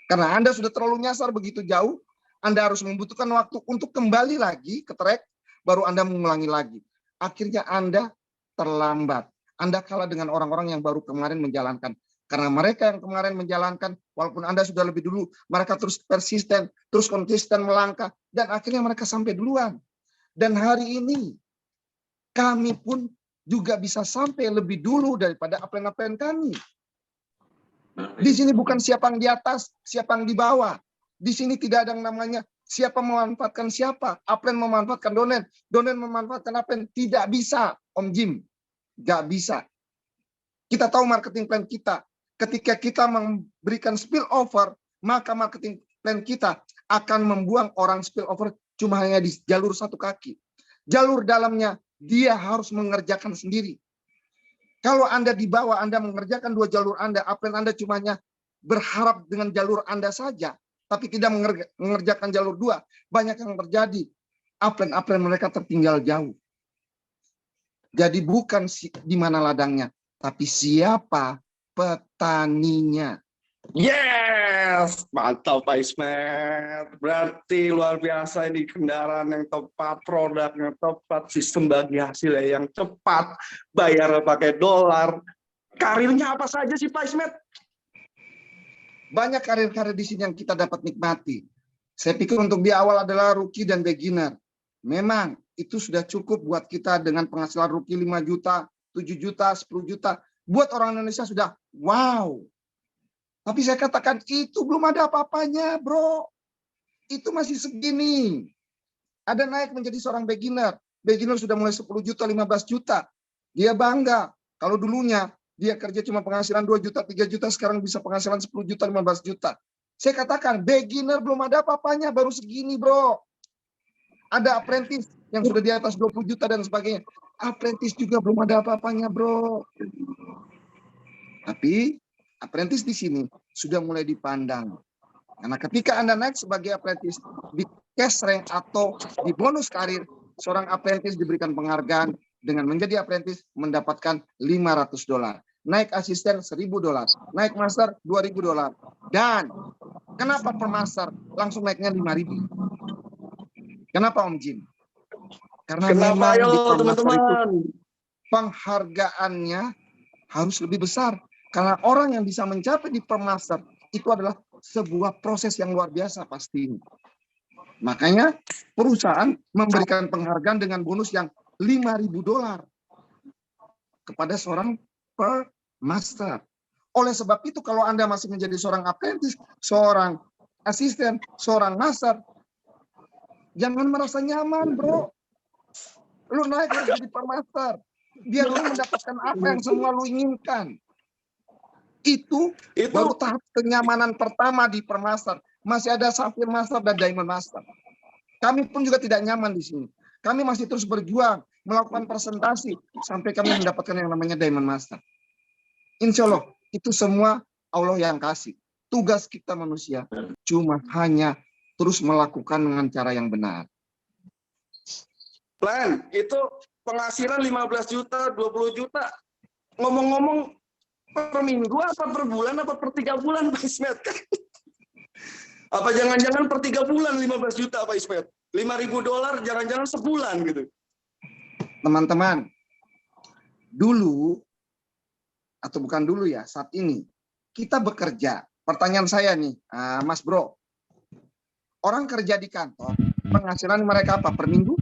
Karena Anda sudah terlalu nyasar begitu jauh. Anda harus membutuhkan waktu untuk kembali lagi ke track. Baru Anda mengulangi lagi. Akhirnya Anda terlambat. Anda kalah dengan orang-orang yang baru kemarin menjalankan. Karena mereka yang kemarin menjalankan, walaupun Anda sudah lebih dulu, mereka terus persisten, terus konsisten melangkah, dan akhirnya mereka sampai duluan. Dan hari ini, kami pun juga bisa sampai lebih dulu daripada aplen-aplen kami. Di sini bukan siapa yang di atas, siapa yang di bawah. Di sini tidak ada yang namanya siapa memanfaatkan siapa. Aplen memanfaatkan Donen, Donen memanfaatkan Aplen. Tidak bisa, Om Jim. Nggak bisa. Kita tahu marketing plan kita. Ketika kita memberikan spillover, maka marketing plan kita akan membuang orang spillover cuma hanya di jalur satu kaki. Jalur dalamnya dia harus mengerjakan sendiri. Kalau Anda di bawah, Anda mengerjakan dua jalur Anda, upline Anda cuma hanya berharap dengan jalur Anda saja, tapi tidak mengerjakan jalur dua. Banyak yang terjadi. Upline mereka tertinggal jauh. Jadi bukan di mana ladangnya, tapi siapa petaninya. Yes, mantap Pak Ismet. Berarti luar biasa ini kendaraan yang tepat, produk yang tepat, sistem bagi hasil yang cepat, bayar pakai dolar. Karirnya apa saja sih Pak Ismet? Banyak karir-karir di sini yang kita dapat nikmati. Saya pikir untuk di awal adalah rookie dan beginner. Memang itu sudah cukup buat kita dengan penghasilan rookie 5 juta, 7 juta, 10 juta. Buat orang Indonesia sudah wow. Tapi saya katakan itu belum ada apa-apanya, bro. Itu masih segini. Ada naik menjadi seorang beginner. Beginner sudah mulai 10 juta, 15 juta. Dia bangga. Kalau dulunya dia kerja cuma penghasilan 2 juta, 3 juta, sekarang bisa penghasilan 10 juta, 15 juta. Saya katakan beginner belum ada apa-apanya, baru segini, bro. Ada apprentice yang sudah di atas 20 juta dan sebagainya. Apprentice juga belum ada apa-apanya, bro. Tapi apprentice di sini sudah mulai dipandang. Karena ketika Anda naik sebagai apprentice di cash rank atau di bonus karir, seorang apprentice diberikan penghargaan dengan menjadi apprentice mendapatkan $500. Naik asisten $1.000, naik master $2.000. Dan kenapa per master langsung naiknya 5.000? Kenapa Om Jim? Karena memang di teman-teman itu penghargaannya harus lebih besar. Karena orang yang bisa mencapai di permaster itu adalah sebuah proses yang luar biasa pasti. Makanya perusahaan memberikan penghargaan dengan bonus yang $5.000 kepada seorang permaster. Oleh sebab itu kalau Anda masih menjadi seorang apprentice, seorang asisten, seorang master, jangan merasa nyaman, bro. Lu naik harus jadi permaster. Biar lu mendapatkan apa yang semua lu inginkan. Itu baru tahap kenyamanan pertama di permaster. Masih ada Sapphire Master dan Diamond Master. Kami pun juga tidak nyaman di sini. Kami masih terus berjuang, melakukan presentasi, sampai kami mendapatkan yang namanya Diamond Master. Insya Allah, itu semua Allah yang kasih. Tugas kita manusia cuma hanya terus melakukan dengan cara yang benar. Plan, itu penghasilan 15 juta, 20 juta. Ngomong-ngomong, per minggu apa per bulan apa per 3 bulan Pak Ismet? Apa jangan-jangan per 3 bulan 15 juta Pak Ismet? $5.000 jangan-jangan sebulan gitu. Teman-teman, dulu atau bukan dulu ya, saat ini kita bekerja. Pertanyaan saya nih, Mas Bro. Orang kerja di kantor, penghasilan mereka apa? Per minggu?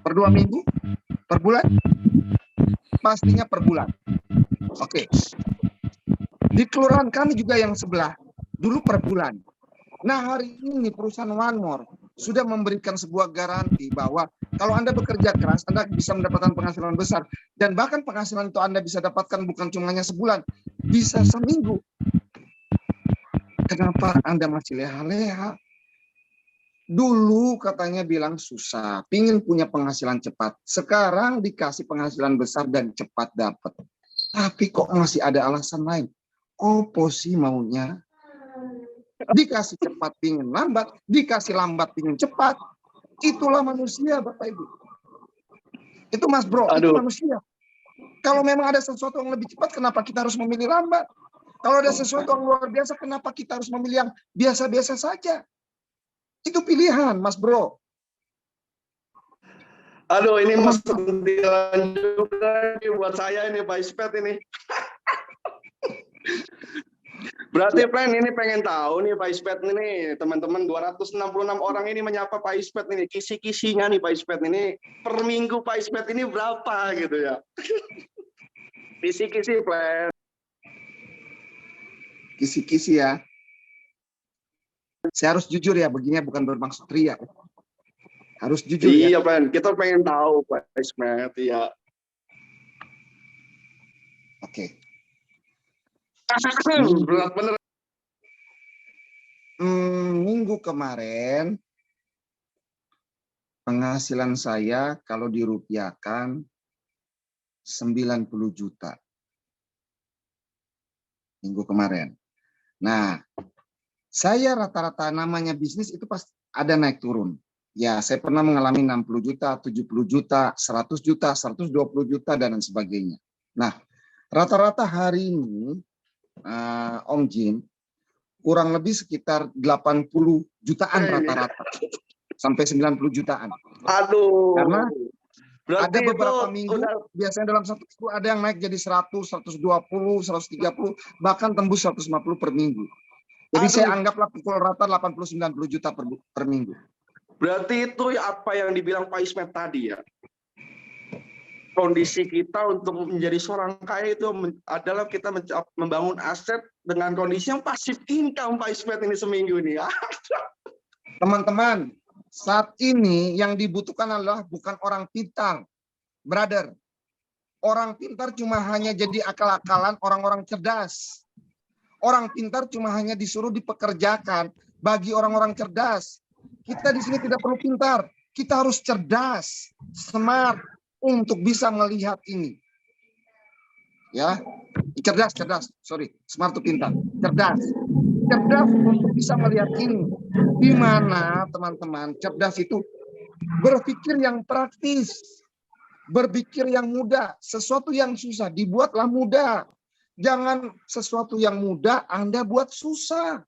Per 2 minggu? Per bulan? Pastinya per bulan. Oke. Di kelurahan kami juga yang sebelah, dulu per bulan. Nah hari ini perusahaan One More sudah memberikan sebuah garansi bahwa kalau Anda bekerja keras, Anda bisa mendapatkan penghasilan besar. Dan bahkan penghasilan itu Anda bisa dapatkan bukan cuma hanya sebulan, bisa seminggu. Kenapa Anda masih leha-leha? Dulu katanya bilang susah, pingin punya penghasilan cepat. Sekarang dikasih penghasilan besar dan cepat dapat. Tapi kok masih ada alasan lain? Opo sih maunya? Dikasih cepat pingin lambat, dikasih lambat pingin cepat. Itulah manusia, Bapak Ibu. Itu Mas Bro, itu manusia. Kalau memang ada sesuatu yang lebih cepat, kenapa kita harus memilih lambat? Kalau ada sesuatu yang luar biasa, kenapa kita harus memilih yang biasa-biasa saja? Itu pilihan, Mas Bro. Aduh, ini masuk sentilan juga nih buat saya ini Pak Ismet ini. Berarti Plan ini pengen tahu nih Pak Ismet ini, teman-teman 266 orang ini menyapa Pak Ismet ini, kisi-kisinya nih Pak Ismet ini, per minggu Pak Ismet ini berapa gitu ya. Kisi-kisi Plan. Kisi-kisi ya. Saya harus jujur ya, begini bukan bermaksud ria. Harus jujur iya, ya. Plan. Kita pengen tahu Pak Ismet ya. Oke. Berat bener. Minggu kemarin penghasilan saya kalau dirupiahkan 90 juta. Minggu kemarin. Nah, saya rata-rata namanya bisnis itu pasti ada naik turun. Ya, saya pernah mengalami 60 juta, 70 juta, 100 juta, 120 juta, dan sebagainya. Nah, rata-rata hari ini, Om Jin, kurang lebih sekitar 80 jutaan rata-rata. Sampai 90 jutaan. Aduh. Karena berarti ada beberapa itu minggu, biasanya dalam satu minggu ada yang naik jadi 100, 120, 130, bahkan tembus 150 per minggu. Jadi saya anggaplah pukul rata 80-90 juta per minggu. Berarti itu apa yang dibilang Pak Ismet tadi ya. Kondisi kita untuk menjadi seorang kaya itu adalah kita membangun aset dengan kondisi yang pasif income Pak Ismet ini seminggu ini. Teman-teman, saat ini yang dibutuhkan adalah bukan orang pintar, brother. Orang pintar cuma hanya jadi akal-akalan orang-orang cerdas. Orang pintar cuma hanya disuruh dipekerjakan bagi orang-orang cerdas. Kita di sini tidak perlu pintar, kita harus cerdas, smart untuk bisa melihat ini. Ya, cerdas, sorry, smart itu pintar, cerdas untuk bisa melihat ini. Di mana teman-teman cerdas itu berpikir yang praktis, berpikir yang mudah, sesuatu yang susah dibuatlah mudah. Jangan sesuatu yang mudah Anda buat susah.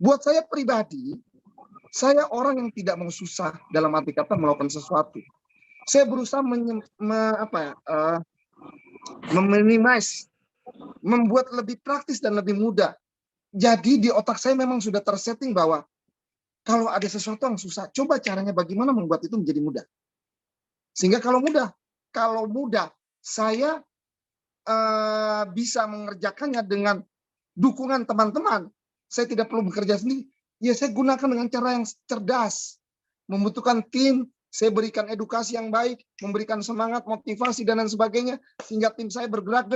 Buat saya pribadi, saya orang yang tidak mau susah dalam arti kata melakukan sesuatu. Saya berusaha meminimize, membuat lebih praktis dan lebih mudah. Jadi di otak saya memang sudah tersetting bahwa kalau ada sesuatu yang susah, coba caranya bagaimana membuat itu menjadi mudah. Sehingga kalau mudah, saya bisa mengerjakannya dengan dukungan teman-teman. Saya tidak perlu bekerja sendiri. Ya, saya gunakan dengan cara yang cerdas. Membutuhkan tim, saya berikan edukasi yang baik, memberikan semangat, motivasi, dan lain sebagainya. Sehingga tim saya bergerak.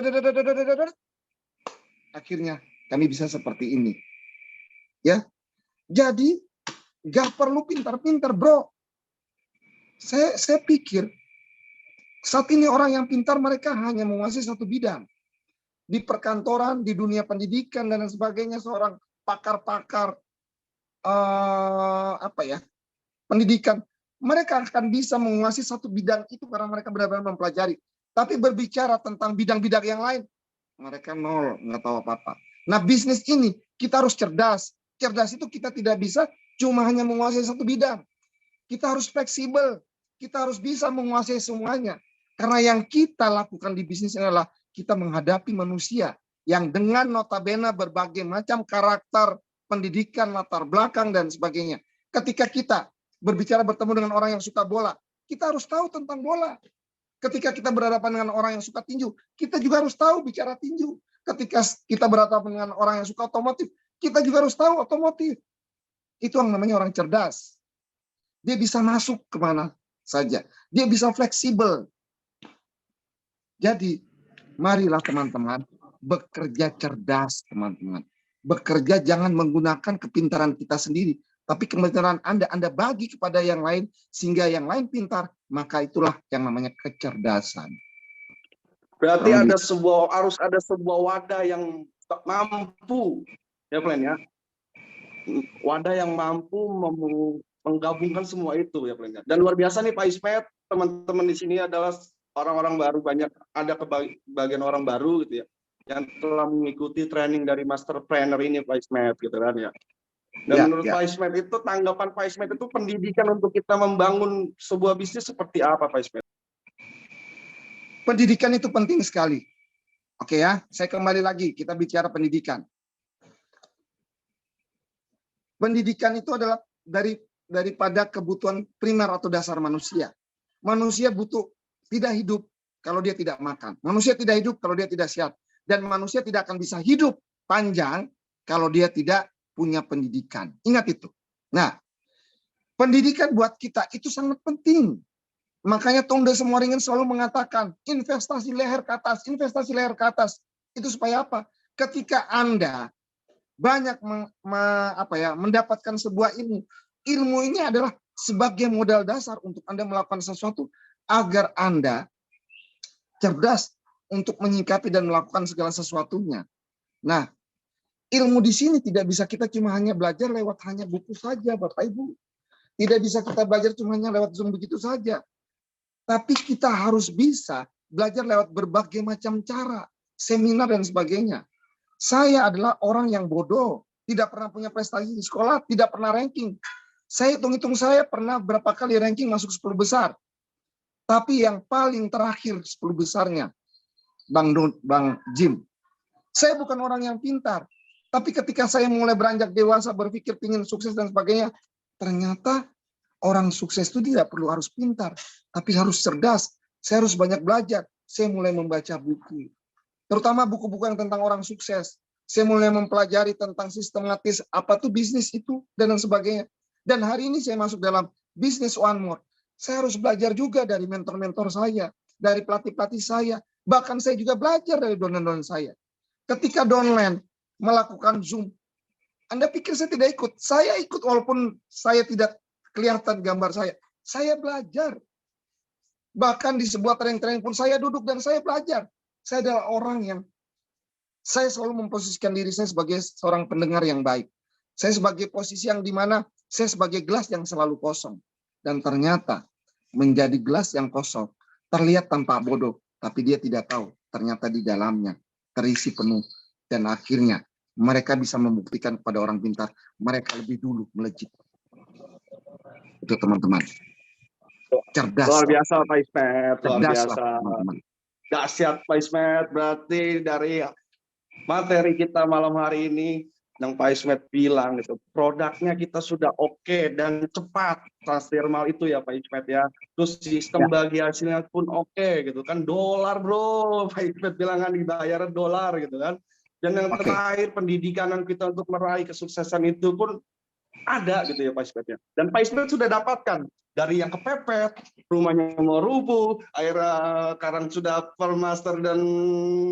Akhirnya kami bisa seperti ini. Ya, jadi gak perlu pintar-pintar, bro. Saya pikir saat ini orang yang pintar mereka hanya menguasai satu bidang. Di perkantoran, di dunia pendidikan, dan lain sebagainya, seorang pakar-pakar pendidikan, mereka akan bisa menguasai satu bidang itu karena mereka benar-benar mempelajari. Tapi berbicara tentang bidang-bidang yang lain, mereka nol, nggak tahu apa-apa. Nah, bisnis ini kita harus cerdas. Cerdas itu kita tidak bisa cuma hanya menguasai satu bidang. Kita harus fleksibel. Kita harus bisa menguasai semuanya. Karena yang kita lakukan di bisnis adalah kita menghadapi manusia yang dengan notabene berbagai macam karakter, pendidikan, latar belakang, dan sebagainya. Ketika kita bertemu dengan orang yang suka bola, kita harus tahu tentang bola. Ketika kita berhadapan dengan orang yang suka tinju, kita juga harus tahu bicara tinju. Ketika kita berhadapan dengan orang yang suka otomotif, kita juga harus tahu otomotif. Itu yang namanya orang cerdas. Dia bisa masuk kemana saja. Dia bisa fleksibel. Jadi, marilah teman-teman bekerja cerdas, teman-teman. Bekerja jangan menggunakan kepintaran kita sendiri, tapi kepintaran Anda bagi kepada yang lain, sehingga yang lain pintar, maka itulah yang namanya kecerdasan. Berarti harus ada sebuah wadah yang mampu, ya Plan ya. Wadah yang mampu menggabungkan semua itu ya Plan ya. Dan luar biasa nih Pak Ismet, teman-teman di sini adalah orang-orang baru, banyak ada bagian orang baru gitu ya, yang telah mengikuti training dari Master Planner ini Pak Ismet gitu kan ya. Dan menurut Pak Ismet itu, tanggapan Pak Ismet itu pendidikan untuk kita membangun sebuah bisnis seperti apa Pak Ismet? Pendidikan itu penting sekali. Oke ya, saya kembali lagi, kita bicara pendidikan. Pendidikan itu adalah daripada kebutuhan primer atau dasar manusia. Manusia tidak hidup kalau dia tidak makan. Manusia tidak hidup kalau dia tidak sehat. Dan manusia tidak akan bisa hidup panjang kalau dia tidak punya pendidikan. Ingat itu. Nah, pendidikan buat kita itu sangat penting. Makanya Tonde Semoringin selalu mengatakan investasi leher ke atas, investasi leher ke atas. Itu supaya apa? Ketika Anda banyak mendapatkan sebuah ilmu, ilmu ini adalah sebagai modal dasar untuk Anda melakukan sesuatu agar Anda cerdas untuk menyikapi dan melakukan segala sesuatunya. Nah, ilmu di sini tidak bisa kita cuma hanya belajar lewat hanya buku saja, Bapak Ibu. Tidak bisa kita belajar cuma hanya lewat Zoom begitu saja. Tapi kita harus bisa belajar lewat berbagai macam cara, seminar dan sebagainya. Saya adalah orang yang bodoh, tidak pernah punya prestasi di sekolah, tidak pernah ranking. Saya hitung-hitung saya pernah berapa kali ranking masuk 10 besar. Tapi yang paling terakhir 10 besarnya, Bang Jim. Saya bukan orang yang pintar. Tapi ketika saya mulai beranjak dewasa, berpikir ingin sukses dan sebagainya, ternyata orang sukses itu tidak perlu harus pintar, tapi harus cerdas. Saya harus banyak belajar. Saya mulai membaca buku. Terutama buku-buku yang tentang orang sukses. Saya mulai mempelajari tentang sistematis, apa tuh bisnis itu, dan sebagainya. Dan hari ini saya masuk dalam bisnis One More. Saya harus belajar juga dari mentor-mentor saya, dari pelatih-pelatih saya. Bahkan saya juga belajar dari downline saya. Ketika downline melakukan Zoom, Anda pikir saya tidak ikut? Saya ikut walaupun saya tidak kelihatan gambar saya. Saya belajar. Bahkan di sebuah training-training pun saya duduk dan saya belajar. Saya adalah orang yang saya selalu memposisikan diri saya sebagai seorang pendengar yang baik. Saya sebagai posisi yang dimana saya sebagai gelas yang selalu kosong. Dan ternyata menjadi gelas yang kosong terlihat tampak bodoh, tapi dia tidak tahu ternyata di dalamnya terisi penuh. Dan akhirnya mereka bisa membuktikan kepada orang pintar mereka lebih dulu melejit. Itu teman-teman. Cerdas. Luar biasa Pak Ismet, luar Cerdas biasa. lah, teman-teman. Dahsyat Pak Ismet, berarti dari materi kita malam hari ini yang Pak Ismet bilang gitu, produknya kita sudah oke dan cepat, transdermal itu ya Pak Ismet ya. Terus sistem bagi hasilnya pun oke gitu kan, dolar bro, Pak Ismet bilang kan dibayar dolar gitu kan. Dan yang terakhir pendidikan kita untuk meraih kesuksesan itu pun ada gitu ya Pak Ismet ya. Dan Pak Ismet sudah dapatkan dari yang kepepet, rumahnya mau rubuh, akhirnya sekarang sudah permaster dan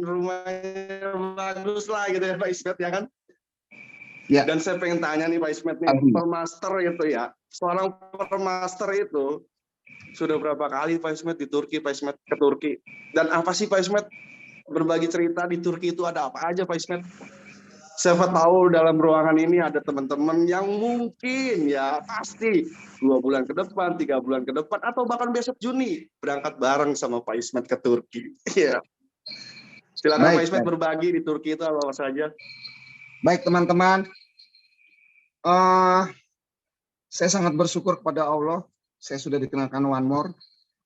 rumahnya bagus lah gitu ya Pak Ismet ya kan. Ya. Dan saya pengen tanya nih Pak Ismet nih, permaster itu ya, seorang permaster itu sudah berapa kali Pak Ismet di Turki, Pak Ismet ke Turki, dan apa sih Pak Ismet berbagi cerita di Turki itu ada apa aja Pak Ismet? Siapa tahu dalam ruangan ini ada teman-teman yang mungkin ya pasti 2 bulan ke depan, 3 bulan ke depan, atau bahkan besok Juni berangkat bareng sama Pak Ismet ke Turki. Iya. Silakan Pak Ismet berbagi di Turki itu apa saja. Baik teman-teman, saya sangat bersyukur kepada Allah. Saya sudah dikenalkan One More.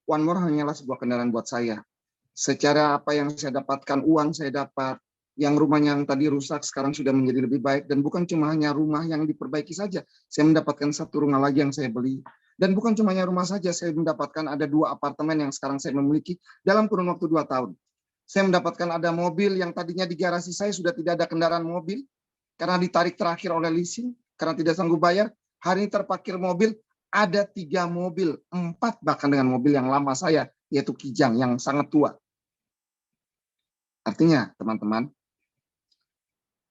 One More hanyalah sebuah kendaraan buat saya. Secara apa yang saya dapatkan, uang saya dapat, yang rumahnya yang tadi rusak sekarang sudah menjadi lebih baik, dan bukan cuma hanya rumah yang diperbaiki saja, saya mendapatkan 1 rumah lagi yang saya beli, dan bukan cuma hanya rumah saja, saya mendapatkan ada 2 apartemen yang sekarang saya memiliki dalam kurun waktu 2 tahun. Saya mendapatkan ada mobil yang tadinya di garasi saya sudah tidak ada kendaraan mobil karena ditarik terakhir oleh leasing karena tidak sanggup bayar. Hari ini terparkir mobil ada 3 mobil, 4 bahkan dengan mobil yang lama saya, yaitu Kijang yang sangat tua. Artinya teman-teman,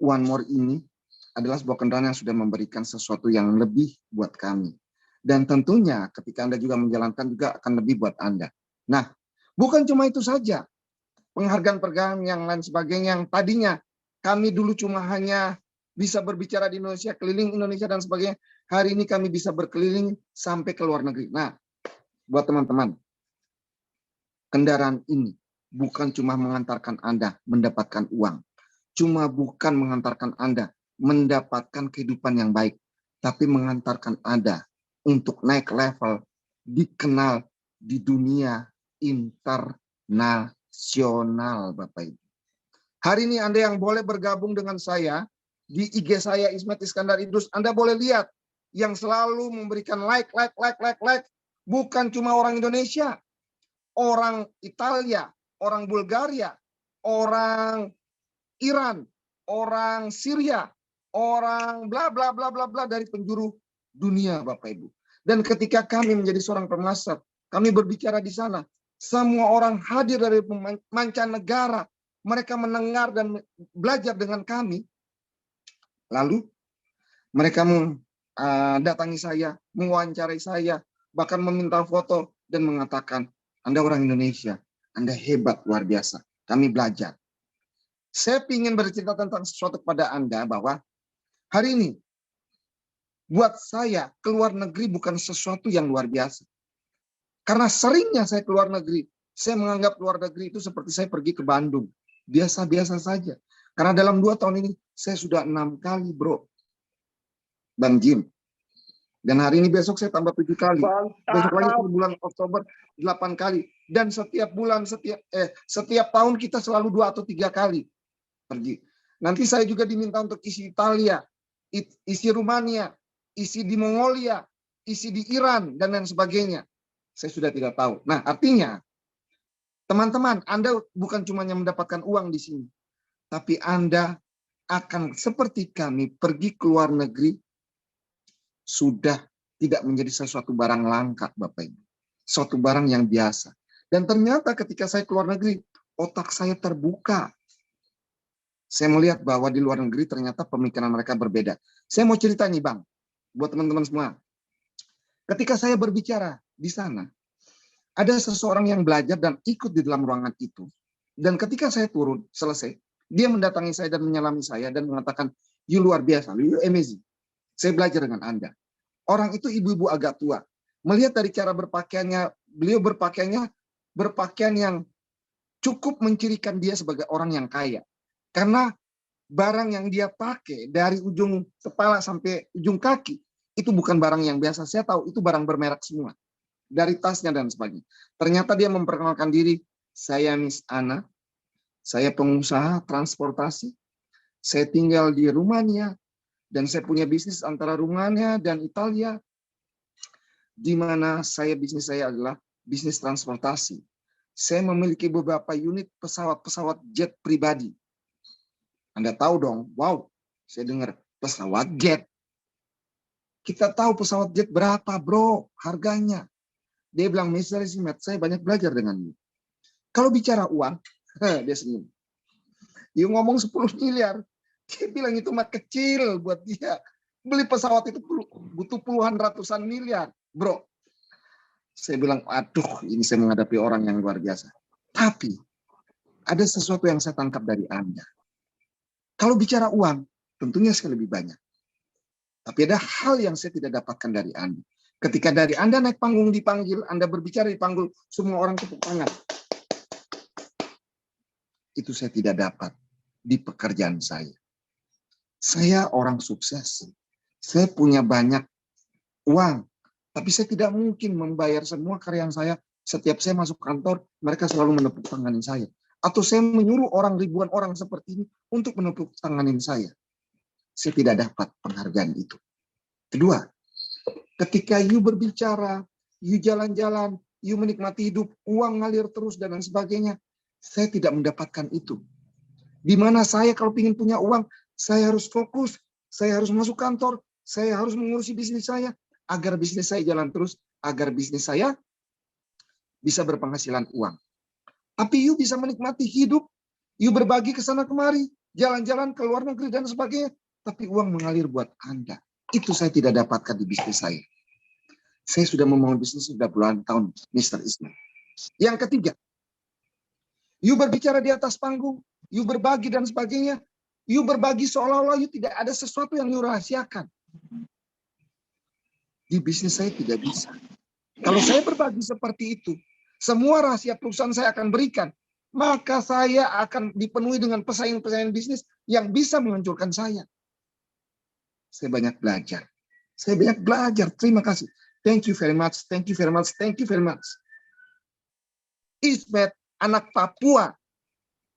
One More ini adalah sebuah kendaraan yang sudah memberikan sesuatu yang lebih buat kami. Dan tentunya ketika Anda juga menjalankan juga akan lebih buat Anda. Nah, bukan cuma itu saja. Penghargaan-penghargaan yang lain sebagainya yang tadinya kami dulu cuma hanya bisa berbicara di Indonesia, keliling Indonesia dan sebagainya. Hari ini kami bisa berkeliling sampai ke luar negeri. Nah, buat teman-teman, kendaraan ini bukan cuma mengantarkan Anda mendapatkan uang. Cuma bukan mengantarkan Anda mendapatkan kehidupan yang baik. Tapi mengantarkan Anda untuk naik level, dikenal di dunia internasional, Bapak Ibu. Hari ini Anda yang boleh bergabung dengan saya, di IG saya Ismet Iskandar Idrus, Anda boleh lihat yang selalu memberikan like. Bukan cuma orang Indonesia, orang Italia, orang Bulgaria, orang Iran, orang Syria, orang bla bla bla bla bla dari penjuru dunia Bapak Ibu. Dan ketika kami menjadi seorang permaster, kami berbicara di sana. Semua orang hadir dari mancanegara. Mereka mendengar dan belajar dengan kami. Lalu mereka datangi saya, mewawancarai saya, bahkan meminta foto dan mengatakan, Anda orang Indonesia, Anda hebat, luar biasa. Kami belajar. Saya ingin bercerita tentang sesuatu kepada Anda bahwa hari ini, buat saya, keluar negeri bukan sesuatu yang luar biasa. Karena seringnya saya keluar negeri, saya menganggap luar negeri itu seperti saya pergi ke Bandung. Biasa-biasa saja. Karena dalam 2 tahun ini, saya sudah 6 kali, bro. Bang Jim. Dan hari ini besok saya tambah 7 kali. Besok lagi bulan Oktober 8 kali. Dan setiap bulan, setiap tahun kita selalu 2 atau 3 kali pergi. Nanti saya juga diminta untuk isi Italia, isi Rumania, isi di Mongolia, isi di Iran, dan lain sebagainya. Saya sudah tidak tahu. Nah, artinya, teman-teman, Anda bukan cuma yang mendapatkan uang di sini, tapi Anda akan seperti kami pergi ke luar negeri, sudah tidak menjadi sesuatu barang langka, Bapak Ibu. Suatu barang yang biasa. Dan ternyata ketika saya keluar negeri, otak saya terbuka. Saya melihat bahwa di luar negeri ternyata pemikiran mereka berbeda. Saya mau cerita nih, Bang, buat teman-teman semua. Ketika saya berbicara di sana, ada seseorang yang belajar dan ikut di dalam ruangan itu. Dan ketika saya turun, selesai, dia mendatangi saya dan menyalami saya dan mengatakan, you luar biasa, you amazing. Saya belajar dengan Anda. Orang itu ibu-ibu agak tua. Melihat dari cara berpakaiannya, beliau berpakaian yang cukup mencirikan dia sebagai orang yang kaya. Karena barang yang dia pakai dari ujung kepala sampai ujung kaki, itu bukan barang yang biasa. Saya tahu itu barang bermerek semua. Dari tasnya dan sebagainya. Ternyata dia memperkenalkan diri, saya Miss Ana, saya pengusaha transportasi, saya tinggal di Rumania, dan saya punya bisnis antara Rumania dan Italia, di mana bisnis saya adalah bisnis transportasi. Saya memiliki beberapa unit pesawat-pesawat jet pribadi. Anda tahu dong, wow, saya dengar pesawat jet. Kita tahu pesawat jet berapa, bro, harganya. Dia bilang, Mr. Ismet, saya banyak belajar denganmu. Kalau bicara uang, dia senyum. Dia ngomong 10 miliar. Dia bilang itu mah kecil buat dia. Beli pesawat itu butuh puluhan ratusan miliar. Bro, saya bilang, aduh, ini saya menghadapi orang yang luar biasa. Tapi, ada sesuatu yang saya tangkap dari Anda. Kalau bicara uang, tentunya saya lebih banyak. Tapi ada hal yang saya tidak dapatkan dari Anda. Ketika dari Anda naik panggung dipanggil, Anda berbicara di panggung, semua orang tepuk tangan. Itu saya tidak dapat di pekerjaan saya. Saya orang sukses. Saya punya banyak uang. Tapi saya tidak mungkin membayar semua karyawan saya. Setiap saya masuk kantor, mereka selalu menepuk tanganin saya. Atau saya menyuruh ribuan orang seperti ini untuk menepuk tanganin saya. Saya tidak dapat penghargaan itu. Kedua, ketika you berbicara, you jalan-jalan, you menikmati hidup, uang ngalir terus dan lain sebagainya, saya tidak mendapatkan itu. Di mana saya kalau ingin punya uang, saya harus fokus, saya harus masuk kantor, saya harus mengurusi bisnis saya, agar bisnis saya jalan terus, agar bisnis saya bisa berpenghasilan uang. Tapi you bisa menikmati hidup, you berbagi ke sana kemari, jalan-jalan ke luar negeri dan sebagainya, tapi uang mengalir buat Anda. Itu saya tidak dapatkan di bisnis saya. Saya sudah membangun bisnis sudah puluhan tahun, Mr. Ismail. Yang ketiga, you berbicara di atas panggung, you berbagi dan sebagainya, you berbagi seolah-olah you tidak ada sesuatu yang you rahasiakan. Di bisnis saya tidak bisa. Kalau saya berbagi seperti itu, semua rahasia perusahaan saya akan berikan, maka saya akan dipenuhi dengan pesaing-pesaing bisnis yang bisa menghancurkan saya. Saya banyak belajar. Saya banyak belajar. Terima kasih. Thank you very much. Thank you very much. Thank you very much. Ismet, anak Papua,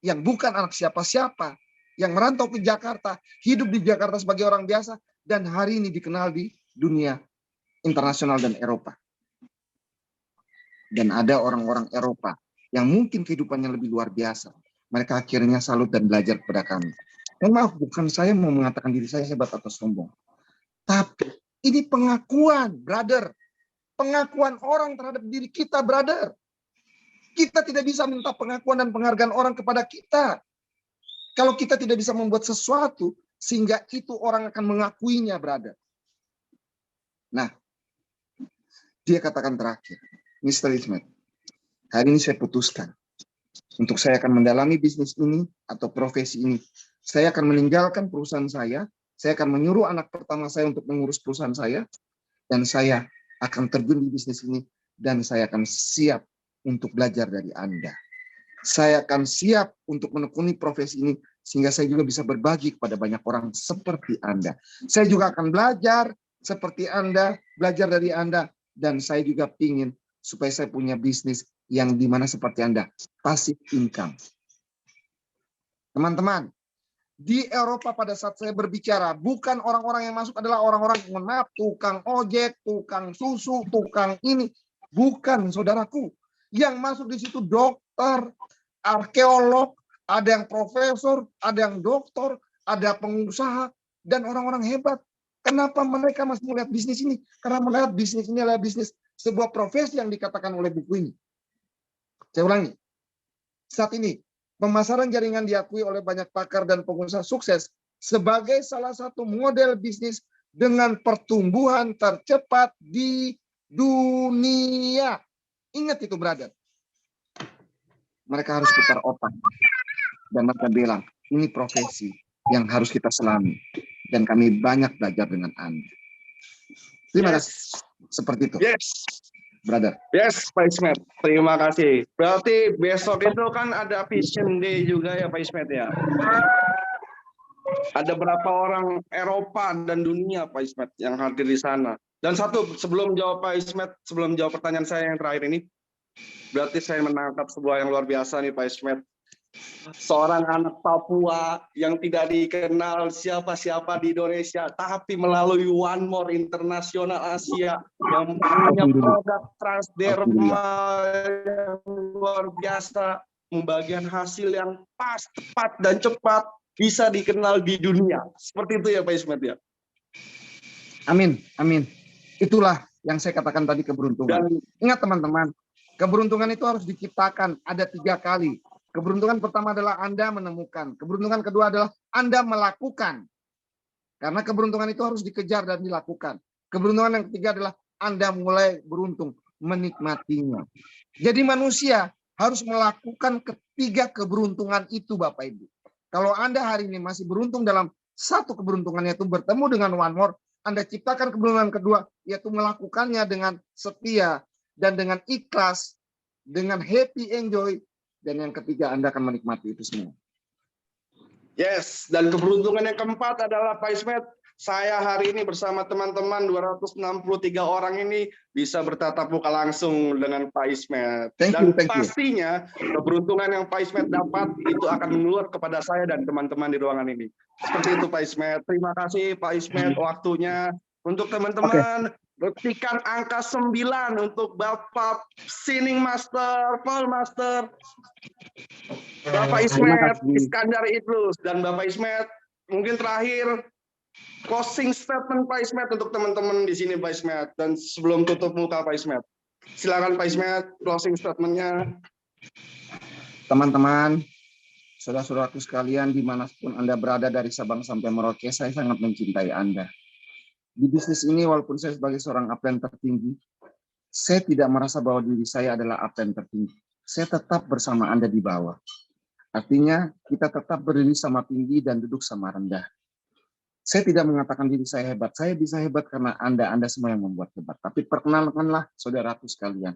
yang bukan anak siapa-siapa, yang merantau ke Jakarta, hidup di Jakarta sebagai orang biasa, dan hari ini dikenal di dunia internasional dan Eropa. Dan ada orang-orang Eropa yang mungkin kehidupannya lebih luar biasa. Mereka akhirnya salut dan belajar kepada kami. Dan maaf, bukan saya mau mengatakan diri saya hebat atau sombong. Tapi ini pengakuan, brother. pengakuan orang terhadap diri kita, brother. Kita tidak bisa minta pengakuan dan penghargaan orang kepada kita. Kalau kita tidak bisa membuat sesuatu, sehingga itu orang akan mengakuinya, brother. Nah, dia katakan terakhir, Mr. Ismet, hari ini saya putuskan untuk saya akan mendalami bisnis ini atau profesi ini. Saya akan meninggalkan perusahaan saya akan menyuruh anak pertama saya untuk mengurus perusahaan saya, dan saya akan terjun di bisnis ini, dan saya akan siap untuk belajar dari Anda. Saya akan siap untuk menekuni profesi ini, sehingga saya juga bisa berbagi kepada banyak orang seperti Anda. Saya juga akan belajar seperti Anda, belajar dari Anda, dan saya juga ingin supaya saya punya bisnis yang dimana seperti Anda, passive income. Teman-teman, di Eropa pada saat saya berbicara, bukan orang-orang yang masuk adalah orang-orang, mohon maaf, tukang ojek, tukang susu, tukang ini. Bukan, saudaraku. Yang masuk di situ dokter, arkeolog, ada yang profesor, ada yang doktor, ada pengusaha, dan orang-orang hebat. Kenapa mereka masih melihat bisnis ini? Karena melihat bisnis ini adalah bisnis sebuah profesi yang dikatakan oleh buku ini. Saya ulangi. Saat ini, pemasaran jaringan diakui oleh banyak pakar dan pengusaha sukses sebagai salah satu model bisnis dengan pertumbuhan tercepat di dunia. Ingat itu, brother. Mereka harus putar otak. Dan mereka bilang, ini profesi yang harus kita selami. Dan kami banyak belajar dengan Anda. Terima kasih. Seperti itu. Yes. Brother. Yes, Pak Ismet. Terima kasih. Berarti besok itu kan ada Vision Day juga ya, Pak Ismet ya? Ada berapa orang Eropa dan dunia, Pak Ismet, yang hadir di sana. Dan satu, sebelum jawab Pak Ismet, sebelum jawab pertanyaan saya yang terakhir ini, berarti saya menangkap sebuah yang luar biasa nih, Pak Ismet. Seorang anak Papua yang tidak dikenal siapa-siapa di Indonesia, tapi melalui One More Internasional Asia yang punya produk transderma yang luar biasa, pembagian hasil yang pas, tepat, dan cepat, bisa dikenal di dunia. Seperti itu ya Pak Ismet ya? Amin, amin. Itulah yang saya katakan tadi, keberuntungan. Ingat teman-teman, keberuntungan itu harus diciptakan, ada 3 kali. Keberuntungan pertama adalah Anda menemukan. Keberuntungan kedua adalah Anda melakukan. Karena keberuntungan itu harus dikejar dan dilakukan. Keberuntungan yang ketiga adalah Anda mulai beruntung, menikmatinya. Jadi manusia harus melakukan ketiga keberuntungan itu, Bapak Ibu. Kalau Anda hari ini masih beruntung dalam satu keberuntungan, yaitu bertemu dengan One More, Anda ciptakan keberuntungan kedua, yaitu melakukannya dengan setia dan dengan ikhlas, dengan happy, enjoy. Dan yang ketiga, Anda akan menikmati itu semua. Yes, dan keberuntungan yang keempat adalah Pak Ismet, saya hari ini bersama teman-teman 263 orang ini bisa bertatap muka langsung dengan Pak Ismet. Dan pastinya keberuntungan yang Pak Ismet dapat itu akan menular kepada saya dan teman-teman di ruangan ini. Seperti itu Pak Ismet. Terima kasih Pak Ismet waktunya. Untuk teman-teman, ketikkan angka 9 untuk Bapak Signing Master, Paul Master, Bapak Ismet, Iskandar Idrus, dan Bapak Ismet. Mungkin terakhir, closing statement Pak Ismet untuk teman-teman di sini Pak Ismet. Dan sebelum tutup muka Pak Ismet. Silakan Pak Ismet, closing statement-nya. Teman-teman, saudara-saudaraku sekalian, dimanapun Anda berada dari Sabang sampai Merauke, saya sangat mencintai Anda. Di bisnis ini, walaupun saya sebagai seorang upline tertinggi, saya tidak merasa bahwa diri saya adalah upline tertinggi. Saya tetap bersama Anda di bawah. Artinya, kita tetap berdiri sama tinggi dan duduk sama rendah. Saya tidak mengatakan diri saya hebat. Saya bisa hebat karena Anda semua yang membuat hebat. Tapi perkenalkanlah saudaraku sekalian.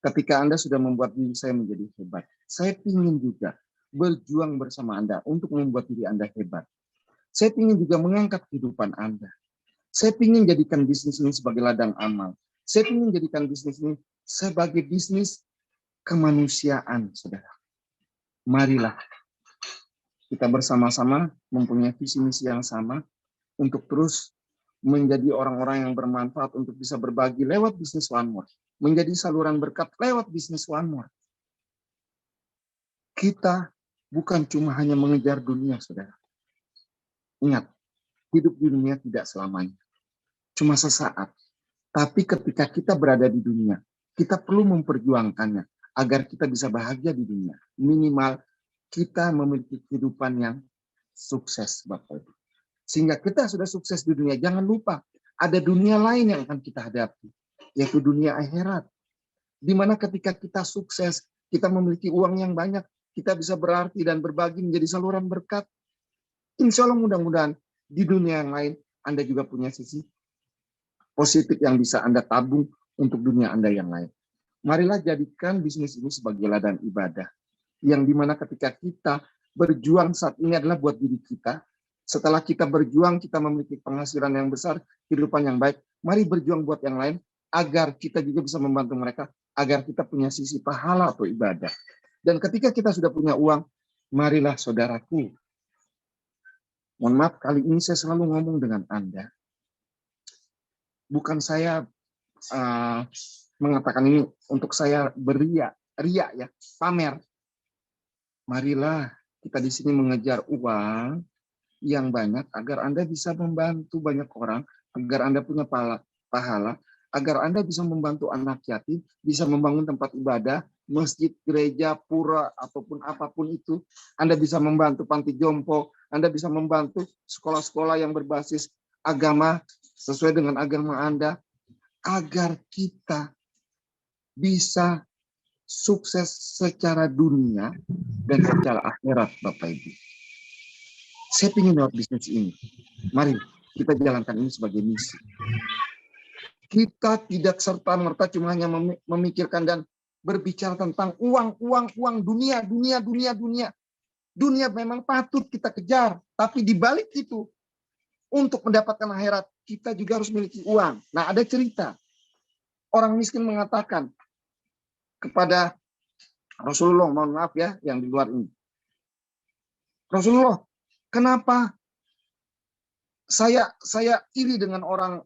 Ketika Anda sudah membuat diri saya menjadi hebat, saya ingin juga berjuang bersama Anda untuk membuat diri Anda hebat. Saya ingin juga mengangkat kehidupan Anda. Saya ingin jadikan bisnis ini sebagai ladang amal. Saya ingin jadikan bisnis ini sebagai bisnis kemanusiaan, saudara. Marilah kita bersama-sama mempunyai visi misi yang sama untuk terus menjadi orang-orang yang bermanfaat untuk bisa berbagi lewat bisnis One More. Menjadi saluran berkat lewat bisnis One More. Kita bukan cuma hanya mengejar dunia, saudara. Ingat, hidup di dunia tidak selamanya. Cuma sesaat. Tapi ketika kita berada di dunia, kita perlu memperjuangkannya agar kita bisa bahagia di dunia. Minimal kita memiliki kehidupan yang sukses, Bapak Ibu. Sehingga kita sudah sukses di dunia, jangan lupa ada dunia lain yang akan kita hadapi, yaitu dunia akhirat. Di mana ketika kita sukses, kita memiliki uang yang banyak, kita bisa berarti dan berbagi menjadi saluran berkat. Insya Allah mudah-mudahan di dunia yang lain Anda juga punya sisi positif yang bisa Anda tabung untuk dunia Anda yang lain. Marilah jadikan bisnis ini sebagai ladang ibadah. Yang dimana ketika kita berjuang saat ini adalah buat diri kita. Setelah kita berjuang, kita memiliki penghasilan yang besar, kehidupan yang baik. Mari berjuang buat yang lain, agar kita juga bisa membantu mereka, agar kita punya sisi pahala atau ibadah. Dan ketika kita sudah punya uang, marilah saudaraku. Mohon maaf, kali ini saya selalu ngomong dengan Anda. Bukan saya mengatakan ini untuk saya ria ya, pamer. Marilah kita di sini mengejar uang yang banyak agar Anda bisa membantu banyak orang, agar Anda punya pahala, agar Anda bisa membantu anak yatim, bisa membangun tempat ibadah, masjid, gereja, pura, ataupun apapun itu. Anda bisa membantu panti jompo, Anda bisa membantu sekolah-sekolah yang berbasis agama sesuai dengan agama Anda, agar kita bisa sukses secara dunia dan secara akhirat, Bapak Ibu. Saya ingin lewat bisnis ini. Mari kita jalankan ini sebagai misi. Kita tidak serta-merta cuma hanya memikirkan dan berbicara tentang uang, dunia. Dunia memang patut kita kejar, tapi di balik itu, untuk mendapatkan akhirat, kita juga harus memiliki uang. Nah, ada cerita. Orang miskin mengatakan kepada Rasulullah, mohon maaf ya, yang di luar ini. Rasulullah, kenapa saya iri dengan orang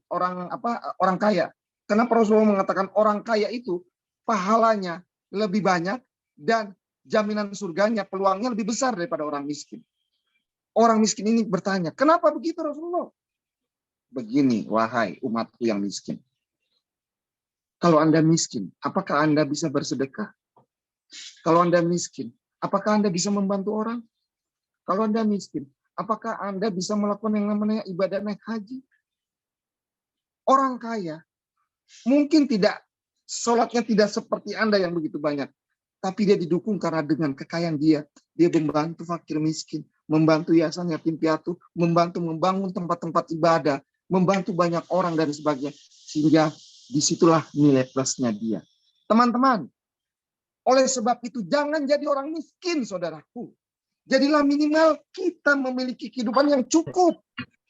kaya? Kenapa Rasulullah mengatakan orang kaya itu pahalanya lebih banyak dan jaminan surganya, peluangnya lebih besar daripada orang miskin? Orang miskin ini bertanya, kenapa begitu Rasulullah? Begini, wahai umatku yang miskin. Kalau Anda miskin, apakah Anda bisa bersedekah? Kalau Anda miskin, apakah Anda bisa membantu orang? Kalau Anda miskin, apakah Anda bisa melakukan yang namanya ibadah naik haji? Orang kaya mungkin tidak, sholatnya tidak seperti Anda yang begitu banyak. Tapi dia didukung karena dengan kekayaan dia membantu fakir miskin, membantu yayasan yatim piatu, membantu membangun tempat-tempat ibadah, membantu banyak orang dan sebagainya. Sehingga disitulah nilai plusnya dia. Teman-teman, oleh sebab itu jangan jadi orang miskin, saudaraku. Jadilah minimal kita memiliki kehidupan yang cukup.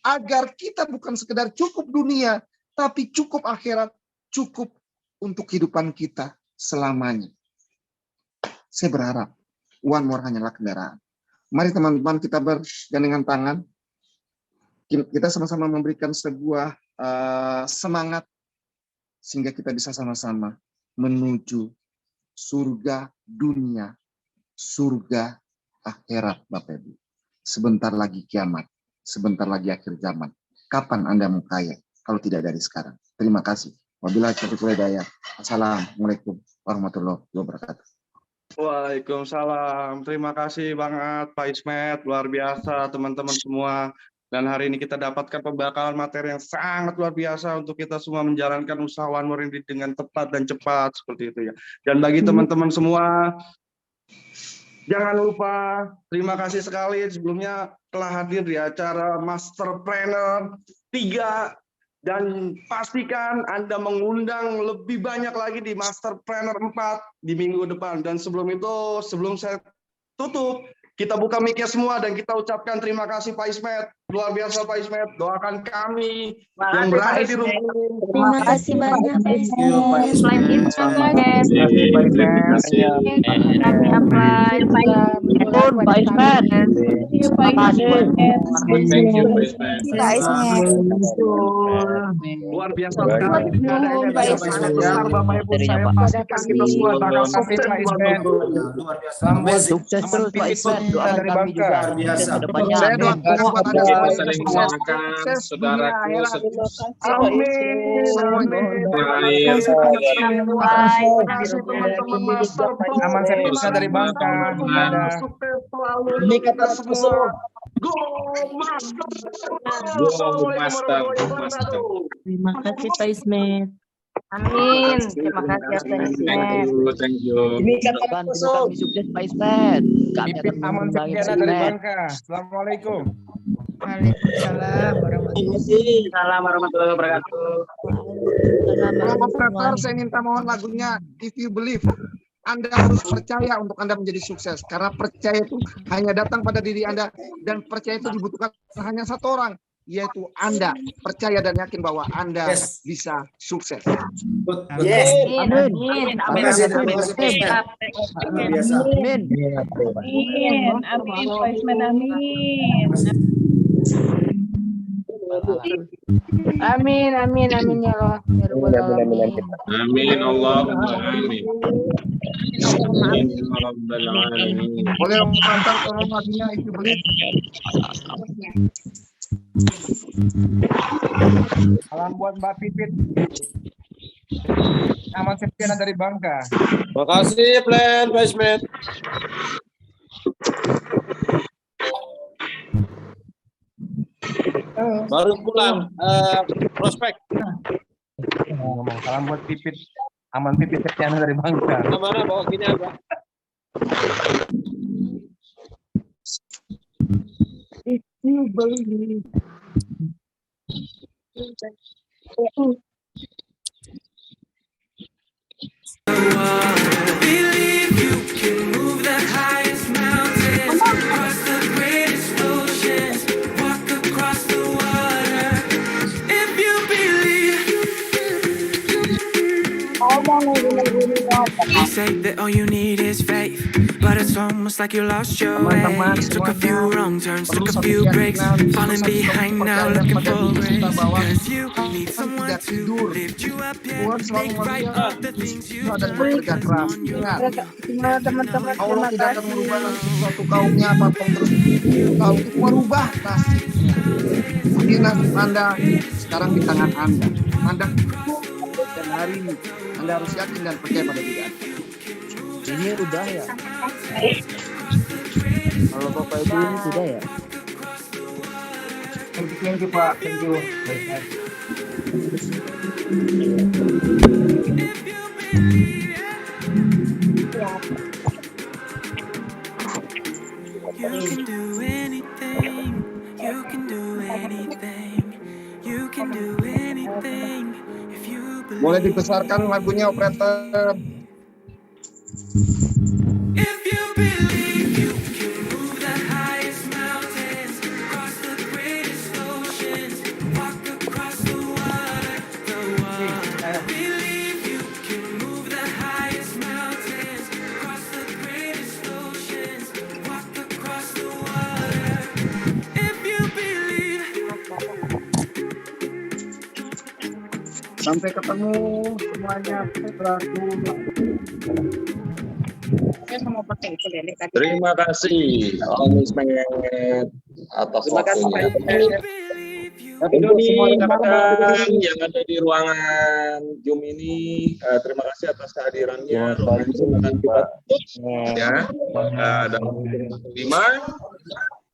Agar kita bukan sekedar cukup dunia, tapi cukup akhirat, cukup untuk kehidupan kita selamanya. Saya berharap One More hanyalah kendaraan. Mari teman-teman kita bergandengan tangan. Kita sama-sama memberikan sebuah semangat sehingga kita bisa sama-sama menuju surga dunia, surga akhirat, Bapak Ibu. Sebentar lagi kiamat, sebentar lagi akhir zaman. Kapan Anda mau kaya kalau tidak dari sekarang? Terima kasih. Wabillahi taufiq wal hidayah. Assalamualaikum warahmatullahi wabarakatuh. Waalaikumsalam. Terima kasih banget Pak Ismet, luar biasa teman-teman semua. Dan hari ini kita dapatkan pembekalan materi yang sangat luar biasa untuk kita semua menjalankan usaha One More ini dengan tepat dan cepat seperti itu ya. Dan bagi teman-teman semua, jangan lupa terima kasih sekali sebelumnya telah hadir di acara Masterpreneur 3. Dan pastikan Anda mengundang lebih banyak lagi di Masterpreneur 4 di minggu depan. Dan sebelum itu, sebelum saya tutup, kita buka mic-nya semua dan kita ucapkan terima kasih Pak Ismet. Luar biasa Pak Ismet, doakan kami yang berada di rumah ini. Terima kasih banyak Pak Ismet. Luar biasa sekali. Bapak Ibu, saya pastikan kita semua bakal sukses Pak Ismet. Sukses terus Pak Ismet. Doakan dari kami Bangka. juga biasa kedepannya. Saya doakan buat Anda Kita semuanya saling sukses, doakan sukses dunia saudaraku. akhirat. Amin. Amin. Terima kasih teman-teman Master Pro. Aman Septiana dari Bangka. Ada. Sukses selalu. Ini kata semua. semua. Go Master. Go Master. Terima kasih Pak Ismet. Amin. Terima kasih ya Pak Ismet. Thank you. Ini kata kami sukses Pak Ismet. Kami akan Pipit Aman mengembangin Septiana Pak dari Ismet. Bangka. Assalamualaikum. Waalaikumsalam warahmatullahi wabarakatuh. Operator, saya minta mohon lagunya If You Believe. Anda harus percaya untuk Anda menjadi sukses. Karena percaya itu hanya datang pada diri Anda. Dan percaya itu dibutuhkan hanya satu orang. Yaitu Anda. Percaya dan yakin bahwa Anda bisa sukses. Yes. Amin. Amin. Amin ya Allah. Amin Allahumma amin. Amin ya rabbal alamin. Boleh operator tolong lagunya If You Believe. Salam buat Mbak Pipit. Aman Septiana dari Bangka. Makasih Plan Pak Ismet. Baru pulang prospek. Salam buat Pipit. Aman Pipit Septiana dari Bangka. Mana bawa gini aja. If you believe. Believe you can move the highest mountains, cross the greatest oceans, walk across the water. If you believe. You say that all you need is faith, but it's almost like you lost your way. Took a few wrong turns, took a few breaks, falling behind now, looking for grace. Cause you need someone to lift you up and make right up the things you Dan bekerja keras. Ingat, Allah tidak akan merubah nasib suatu kaumnya apapun terus. Kaum itu merubah nasibnya. Mungkin nasib Anda sekarang di tangan Anda. Anda dan hari ini Anda harus yakin dan percaya pada diri Anda. Ini udah ya. Kalau Bapak Ibu ini sudah ya. Thank you Pak. Thank you. You can do anything, you can do anything, you can do anything if you believe. Boleh dibesarkan lagunya operator. If you believe you can move the highest mountains, cross the greatest oceans, walk across the water. Believe you can move the highest mountains, cross the greatest oceans, walk across the water. If you believe. Sampai ketemu semuanya, putraku. Terima kasih Om Ismet atas waktunya. Untuk semua rekan-rekan yang ada di ruangan Zoom ini, terima kasih atas kehadirannya. Ruangan Zoom akan kita tutup ya dalam 5.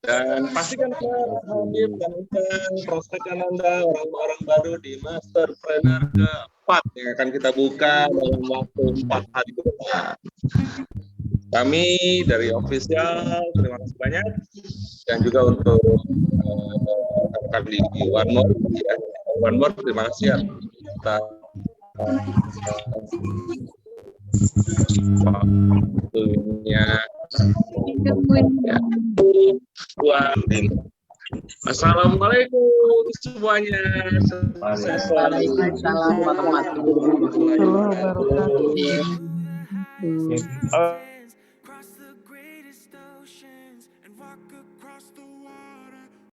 Dan pastikan hadir dan prospekan Anda orang-orang baru di Masterpreneur ke-4 yang akan kita buka dalam waktu 4 hari ke depan. Kami dari official terima kasih banyak, dan juga untuk kami di One More ya. One More terima kasih ya. Waktunya ya. Assalamualaikum semuanya. Waalaikumsalam warahmatullahi wabarakatuh.